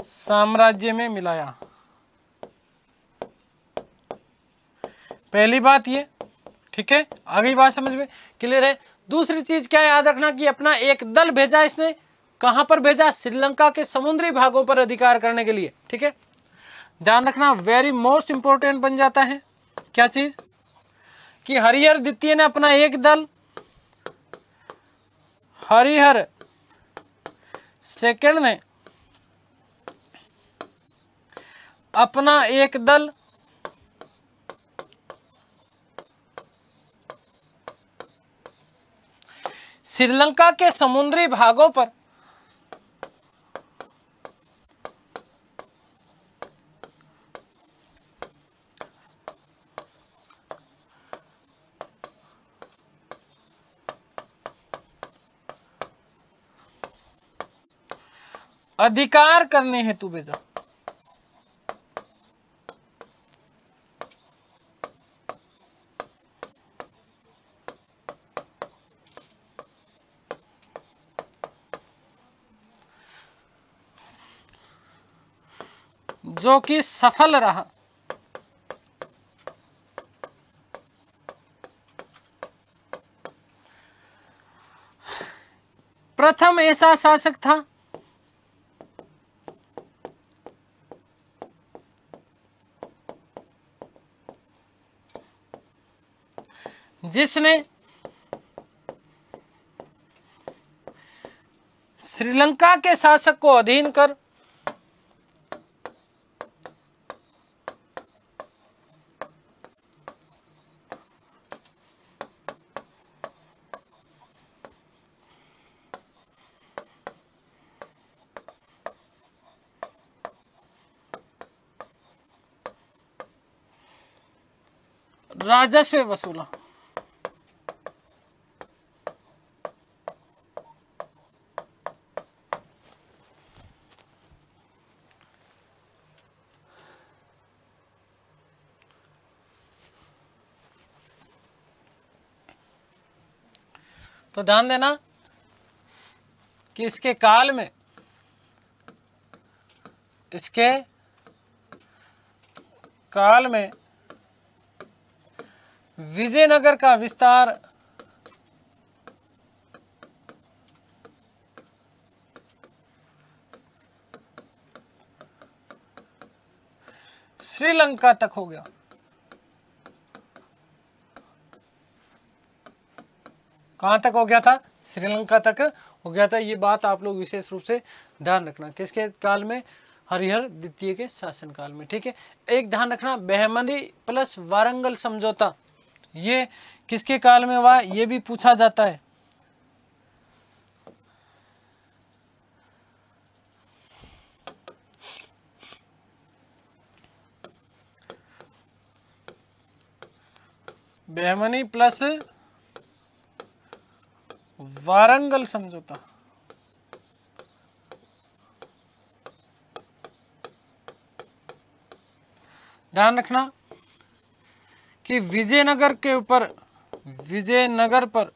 साम्राज्य में मिलाया। पहली बात ये। ठीक है। आगे बात समझ में क्लियर है। दूसरी चीज क्या याद रखना कि अपना एक दल भेजा इसने, कहां पर भेजा? श्रीलंका के समुद्री भागों पर अधिकार करने के लिए। ठीक है। ध्यान रखना, वेरी मोस्ट इंपोर्टेंट बन जाता है क्या चीज? कि हरिहर द्वितीय ने अपना एक दल, हरिहर सेकंड ने अपना एक दल श्रीलंका के समुद्री भागों पर अधिकार करने हेतु भेजा। जो कि सफल रहा। प्रथम ऐसा शासक था जिसने श्रीलंका के शासक को अधीन कर राजस्व वसूला। तो ध्यान देना कि इसके काल में विजयनगर का विस्तार श्रीलंका तक हो गया। कहां तक हो गया था? श्रीलंका तक हो गया था। ये बात आप लोग विशेष रूप से ध्यान रखना। किसके काल में? हरिहर द्वितीय के शासनकाल में। ठीक है। एक ध्यान रखना, बहमनी प्लस वारंगल समझौता ये किसके काल में हुआ? ये भी पूछा जाता है। बहमनी प्लस वारंगल समझौता। ध्यान रखना कि विजयनगर के ऊपर, विजयनगर पर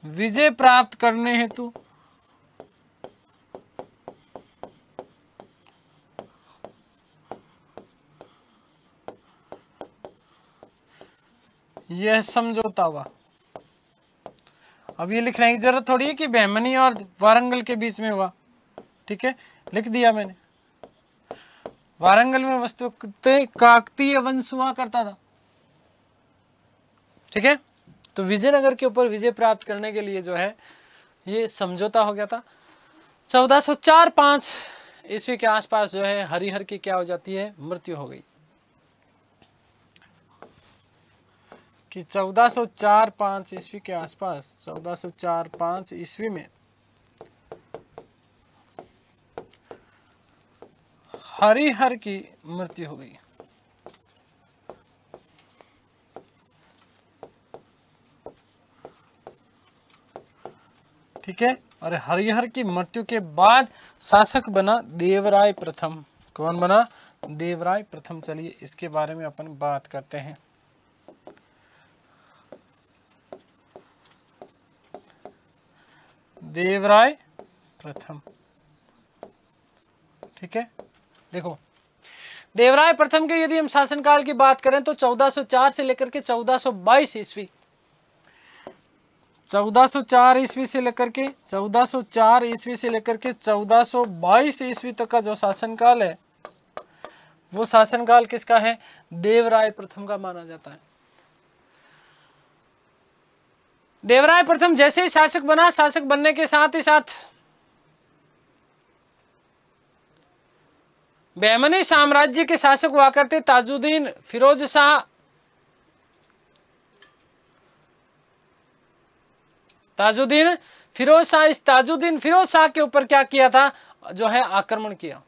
विजय प्राप्त करने हेतु यह समझौता हुआ। अब ये लिखने की जरूरत थोड़ी है कि बहमनी और वारंगल के बीच में हुआ, ठीक है, लिख दिया मैंने। वारंगल में वस्तु काकतीय वंश हुआ करता था, ठीक है। तो विजयनगर के ऊपर विजय प्राप्त करने के लिए जो है ये समझौता हो गया था। 1404-5 ईस्वी के आसपास जो है हरिहर की क्या हो जाती है, मृत्यु हो गई। कि 1404-5 ईस्वी के आसपास, 1404-5 ईस्वी में हरिहर की मृत्यु हो गई। ठीक है, और हरिहर की मृत्यु के बाद शासक बना देवराय प्रथम। कौन बना? देवराय प्रथम। चलिए इसके बारे में अपन बात करते हैं। देवराय प्रथम, ठीक है। देखो देवराय प्रथम के यदि हम शासनकाल की बात करें तो 1404 से लेकर के 1422 ईस्वी, 1404 ईस्वी से लेकर के 1404 ईस्वी से लेकर के 1422 ईस्वी तक का जो शासनकाल है वो शासनकाल किसका है? देवराय प्रथम का माना जाता है। देवराय प्रथम जैसे ही शासक बना, शासक बनने के साथ ही साथ बहमनी साम्राज्य के शासक हुआ करते ताजुद्दीन फिरोज शाह, ताजुद्दीन फिरोज शाह, इस ताजुद्दीन फिरोज शाह के ऊपर क्या किया था? जो है आक्रमण किया।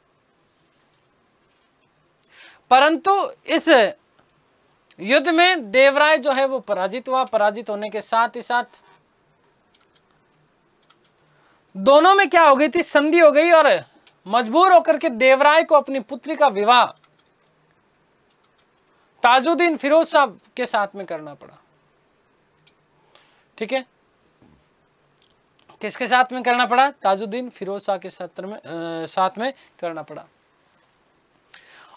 परंतु इस युद्ध में देवराय जो है वो पराजित हुआ। पराजित होने के साथ ही साथ दोनों में क्या हो गई थी? संधि हो गई और मजबूर होकर के देवराय को अपनी पुत्री का विवाह ताजुद्दीन फिरोज शाह के साथ में करना पड़ा। ठीक है, किसके साथ में करना पड़ा? ताजुद्दीन फिरोज शाह के साथ में करना पड़ा।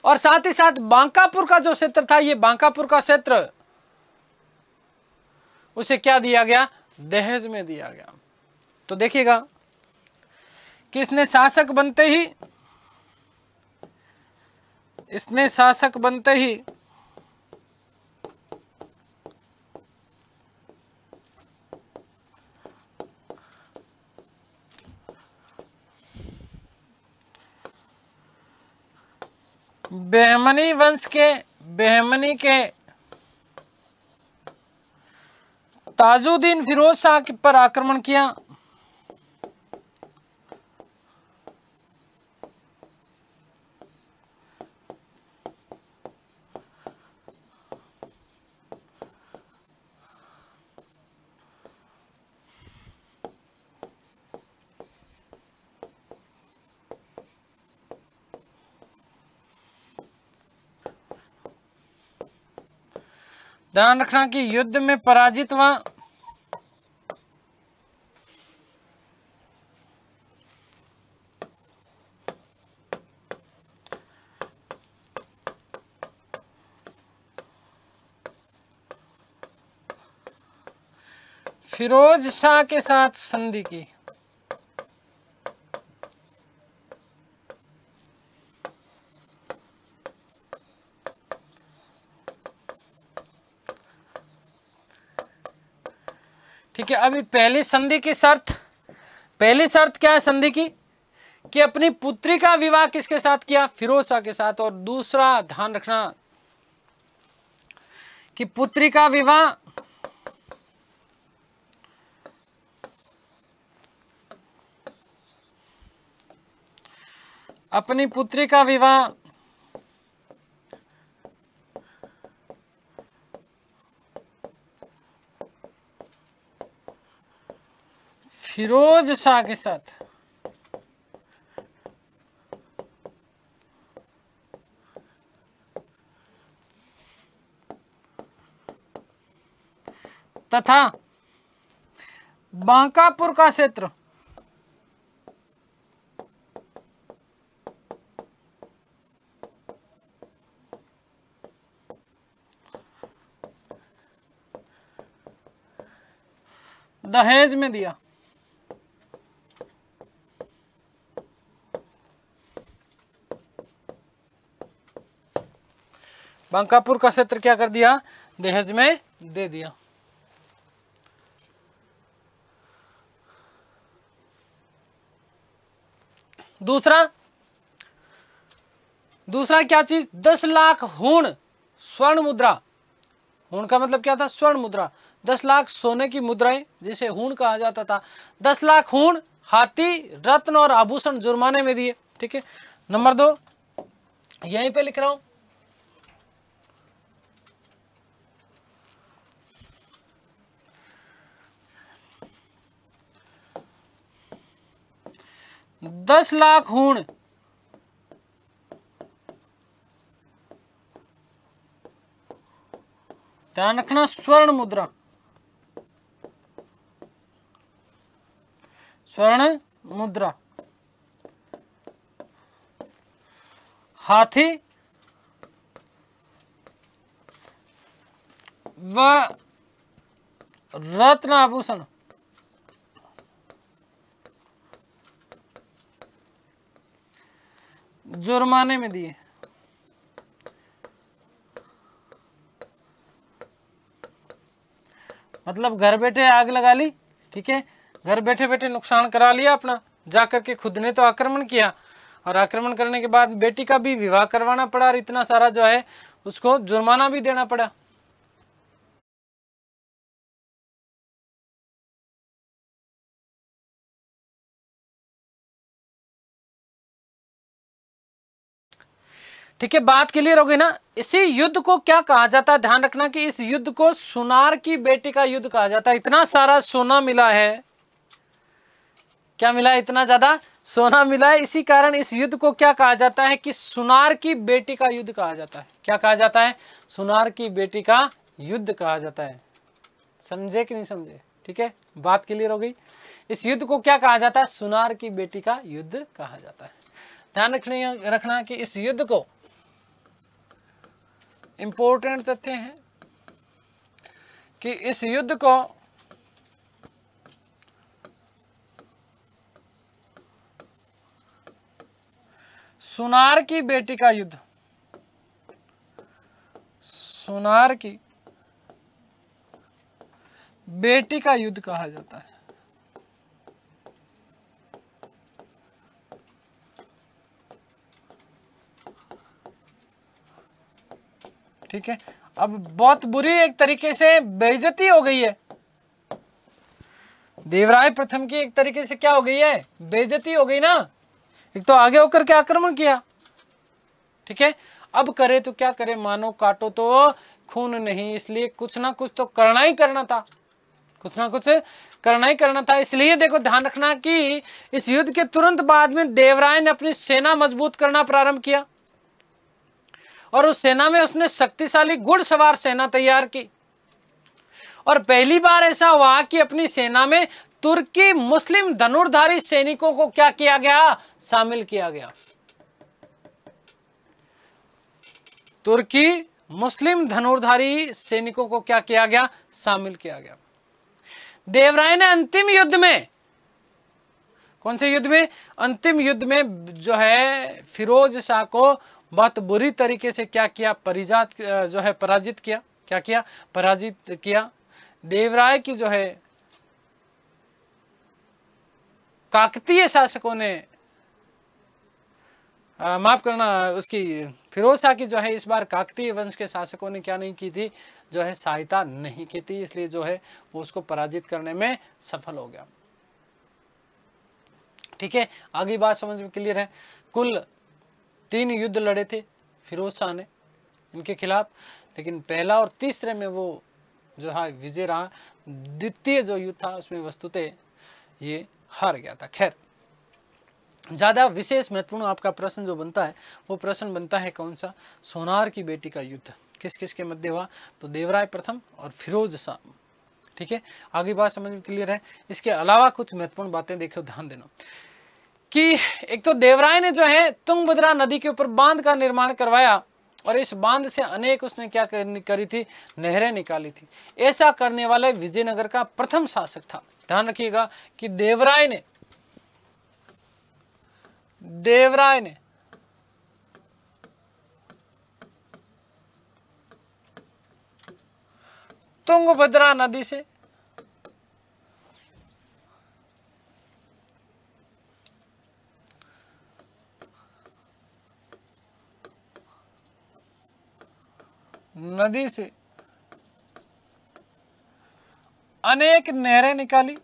और साथ ही साथ बांकापुर का जो क्षेत्र था, ये बांकापुर का क्षेत्र उसे क्या दिया गया? दहेज में दिया गया। तो देखिएगा कि शासक बनते ही बहमनी के ताजुद्दीन फिरोज शाह पर आक्रमण किया। ध्यान रखना कि युद्ध में पराजित हुआ। फिरोज शाह के साथ संधि की। ठीक है, अभी पहली शर्त क्या है संधि की? कि अपनी पुत्री का विवाह किसके साथ किया? फिरोज शाह के साथ। और दूसरा ध्यान रखना कि पुत्री का विवाह अपनी पुत्री का विवाह फिरोज शाह के साथ तथा बांकापुर का क्षेत्र दहेज में दिया। बांकापुर का क्षेत्र क्या कर दिया? दहेज में दे दिया। दूसरा क्या चीज? 10 लाख हूण स्वर्ण मुद्रा। हूण का मतलब क्या था? स्वर्ण मुद्रा। 10 लाख सोने की मुद्राएं जिसे हूण कहा जाता था। 10 लाख हूण, हाथी, रत्न और आभूषण जुर्माने में दिए। ठीक है। नंबर 2 यहीं पे लिख रहा हूं, दस लाख हूण ध्यान रखना, स्वर्ण मुद्रा, स्वर्ण मुद्रा, हाथी व रत्न आभूषण जुर्माने में दिए। मतलब घर बैठे आग लगा ली। ठीक है, घर बैठे बैठे नुकसान करा लिया अपना, जाकर के खुद ने तो आक्रमण किया, और आक्रमण करने के बाद बेटी का भी विवाह करवाना पड़ा, और इतना सारा जो है उसको जुर्माना भी देना पड़ा। ठीक है, बात क्लियर हो गई ना? इसी युद्ध को क्या कहा जाता है? ध्यान रखना कि इस युद्ध को सुनार की बेटी का युद्ध कहा जाता है। इतना सारा सोना मिला है, क्या मिला है? इतना ज्यादा सोना मिला है। इसी कारण इस युद्ध को क्या कहा जाता है? कि सुनार की बेटी का युद्ध कहा जाता है। क्या कहा जाता है? सुनार की बेटी का युद्ध कहा जाता है। समझे कि नहीं समझे? ठीक है, बात क्लियर हो गई। इस युद्ध को क्या कहा जाता है? सुनार की बेटी का युद्ध कहा जाता है। ध्यान रखना कि इस युद्ध को, इंपॉर्टेंट तथ्य है कि इस युद्ध को सुनार की बेटी का युद्ध, सुनार की बेटी का युद्ध कहा जाता है। ठीक है, अब बहुत बुरी एक तरीके से बेइज्जती हो गई है देवराय प्रथम की। एक तरीके से क्या हो गई है? बेइज्जती हो गई ना। एक तो आगे होकर के आक्रमण किया। ठीक है, अब करे तो क्या करे? मानो काटो तो खून नहीं, इसलिए कुछ ना कुछ तो करना ही करना था, कुछ ना कुछ करना ही करना था। इसलिए देखो, ध्यान रखना कि इस युद्ध के तुरंत बाद में देवराय ने अपनी सेना मजबूत करना प्रारंभ किया, और उस सेना में उसने शक्तिशाली घुड़सवार सेना तैयार की। और पहली बार ऐसा हुआ कि अपनी सेना में तुर्की मुस्लिम धनुर्धारी सैनिकों को क्या किया गया? शामिल किया गया। तुर्की मुस्लिम धनुर्धारी सैनिकों को क्या किया गया? शामिल किया गया। देवराय ने अंतिम युद्ध में, कौन से युद्ध में? अंतिम युद्ध में जो है फिरोज शाह को बहुत बुरी तरीके से क्या किया? पराजित किया। क्या किया? पराजित किया। देवराय की जो है काकतीय शासकों ने, माफ करना, उसकी फिरोज शाह की जो है इस बार काकतीय वंश के शासकों ने क्या नहीं की थी? जो है सहायता नहीं की थी, इसलिए जो है वो उसको पराजित करने में सफल हो गया। ठीक है, आगे बात समझ में क्लियर है? कुल 3 युद्ध लड़े थे फिरोज शाह ने इनके खिलाफ, लेकिन पहला और तीसरे में वो जो है विजय रहा। द्वितीय जो युद्ध था उसमें वस्तुतः ये हार गया था। खैर, ज़्यादा विशेष महत्वपूर्ण आपका प्रश्न जो बनता है वो प्रश्न बनता है कौन सा, सोनार की बेटी का युद्ध किस किस के मध्य हुआ, तो देवराय प्रथम और फिरोज शाह। ठीक है, आगे बात समझ में क्लियर है। इसके अलावा कुछ महत्वपूर्ण बातें देखो, ध्यान देना कि एक तो देवराय ने जो है तुंगभद्रा नदी के ऊपर बांध का निर्माण करवाया और इस बांध से अनेक उसने क्या करी थी, नहरें निकाली थी। ऐसा करने वाला विजयनगर का प्रथम शासक था। ध्यान रखिएगा कि देवराय ने तुंगभद्रा नदी से अनेक नहरें निकाली।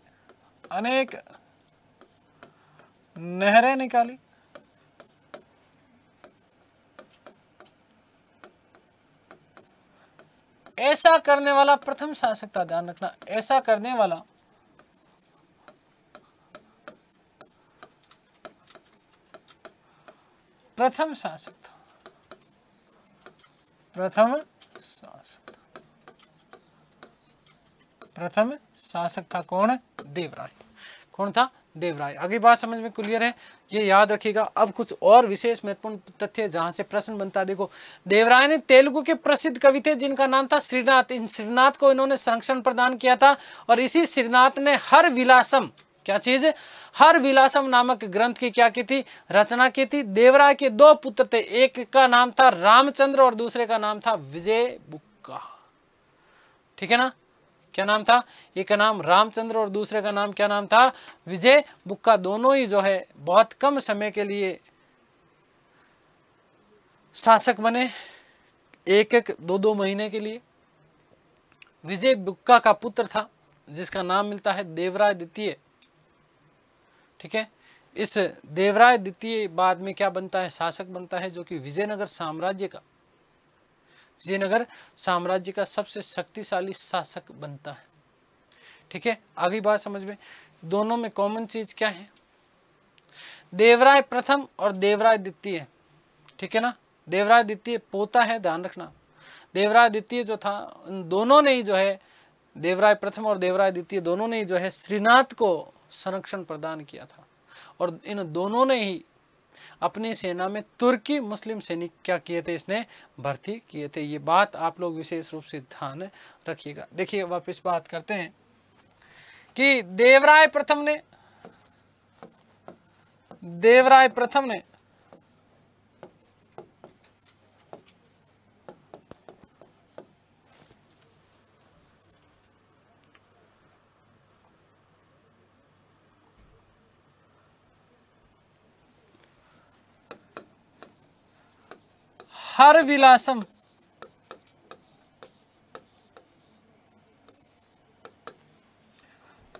ऐसा करने वाला प्रथम शासक था। ध्यान रखना, ऐसा करने वाला प्रथम शासक था। प्रथम शासक था कौन, देवराय। कौन था, देवराय। आगे बात समझ में क्लियर है, ये याद रखिएगा। अब कुछ और विशेष महत्वपूर्ण तथ्य जहां से प्रश्न बनता है, देखो देवराय ने तेलुगु के प्रसिद्ध कवि थे जिनका नाम था श्रीनाथ। इन श्रीनाथ को इन्होंने संरक्षण प्रदान किया था और इसी श्रीनाथ ने हर विलासम, क्या चीज, हर विलासम नामक ग्रंथ की क्या की थी, रचना की थी। देवराय के दो पुत्र थे, एक का नाम था रामचंद्र और दूसरे का नाम था विजय बुक्का। ठीक है ना, क्या नाम था, एक का नाम रामचंद्र और दूसरे का नाम क्या नाम था, विजय बुक्का। दोनों ही जो है बहुत कम समय के लिए शासक बने, एक एक दो दो महीने के लिए। विजय बुक्का का पुत्र था जिसका नाम मिलता है देवराय द्वितीय। ठीक है, इस देवराय द्वितीय बाद में क्या बनता है, शासक बनता है, जो कि विजयनगर साम्राज्य का सबसे शक्तिशाली शासक बनता है। ठीक है, आगे बात समझ में, दोनों में कॉमन चीज क्या है, देवराय प्रथम और देवराय द्वितीय। ठीक है ना, देवराय द्वितीय पोता है, ध्यान रखना। देवराय द्वितीय जो था, उन दोनों ने ही जो है, देवराय प्रथम और देवराय द्वितीय दोनों ने ही जो है श्रीनाथ को संरक्षण प्रदान किया था और इन दोनों ने ही अपनी सेना में तुर्की मुस्लिम सैनिक क्या किए थे, इसने भर्ती किए थे। ये बात आप लोग विशेष रूप से ध्यान रखिएगा। देखिए वापस बात करते हैं कि देवराय प्रथम ने हर विलासम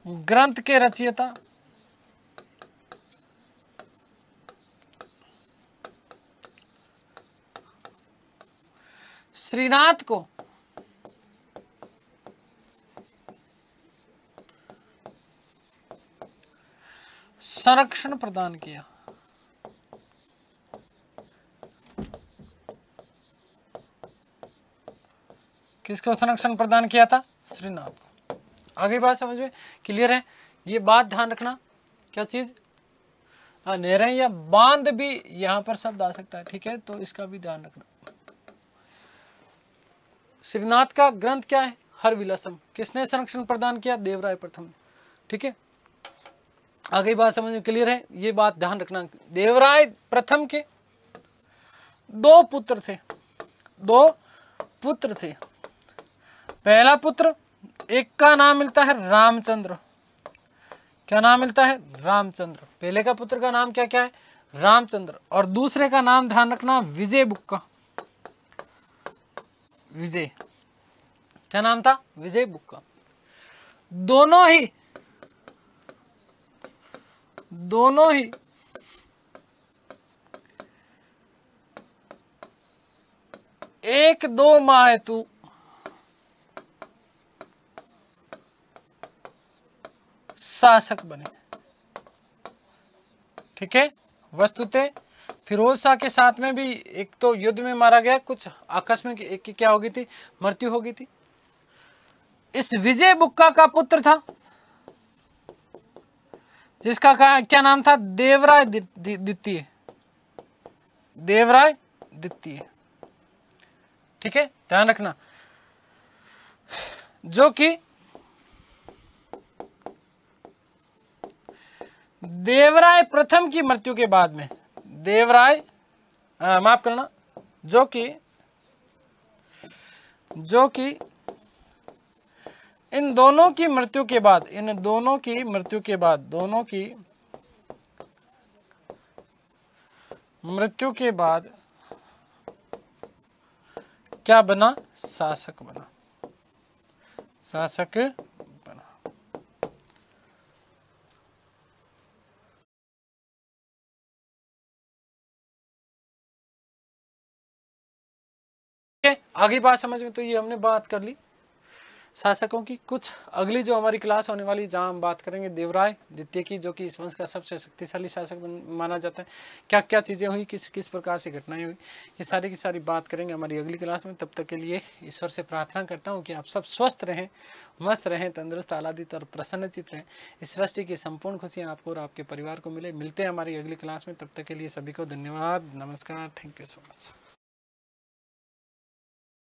ग्रंथ के रचयिता श्रीनाथ को संरक्षण प्रदान किया। किसको संरक्षण प्रदान किया था, श्रीनाथ को। आगे बात समझ में क्लियर है, ये बात ध्यान रखना। क्या चीज, नहरें या बांध भी यहां पर शब्द आ सकता है। ठीक है, तो इसका भी ध्यान रखना। श्रीनाथ का ग्रंथ क्या है, हर विलासम। किसने संरक्षण प्रदान किया, देवराय प्रथम। ठीक है, आगे बात समझ में क्लियर है, ये बात ध्यान रखना। देवराय प्रथम के दो पुत्र थे। पहला पुत्र, एक का नाम मिलता है रामचंद्र। क्या नाम मिलता है, रामचंद्र। पहले का पुत्र का नाम क्या क्या है, रामचंद्र। और दूसरे का नाम ध्यान रखना, विजय बुक्का। विजय, क्या नाम था, विजय बुक्का। दोनों ही 1-2 माह हेतु शासक बने। ठीक है। वस्तुतः फिरोज शाह के साथ में भी एक तो युद्ध में मारा गया, कुछ आकस्मिक एक की क्या हो गई थी, मृत्यु हो गई थी। इस विजय बुक्का का पुत्र था जिसका क्या नाम था, देवराय द्वितीय, देवराय द्वितीय, ठीक है, ध्यान रखना। जो कि देवराय प्रथम की मृत्यु के बाद में, देवराय माफ करना, जो कि इन दोनों की मृत्यु के बाद, इन दोनों की मृत्यु के बाद, दोनों की मृत्यु के बाद क्या बना, शासक बना, शासक बना। आगे बात समझ में, तो ये हमने बात कर ली शासकों की। कुछ अगली जो हमारी क्लास होने वाली, जहां हम बात करेंगे देवराय द्वितीय की, जो कि इस वंश का सबसे शक्तिशाली शासक माना जाता है। क्या क्या चीजें हुई, किस किस प्रकार से घटनाएं हुई, ये सारी की सारी बात करेंगे हमारी अगली क्लास में। तब तक के लिए ईश्वर से प्रार्थना करता हूँ कि आप सब स्वस्थ रहें, मस्त रहें, तंदुरुस्त, आह्लादित और प्रसन्नचित रहें। इस सृष्टि की संपूर्ण खुशियाँ आपको और आपके परिवार को मिले। मिलते हैं हमारी अगली क्लास में, तब तक के लिए सभी को धन्यवाद, नमस्कार, थैंक यू सो मच।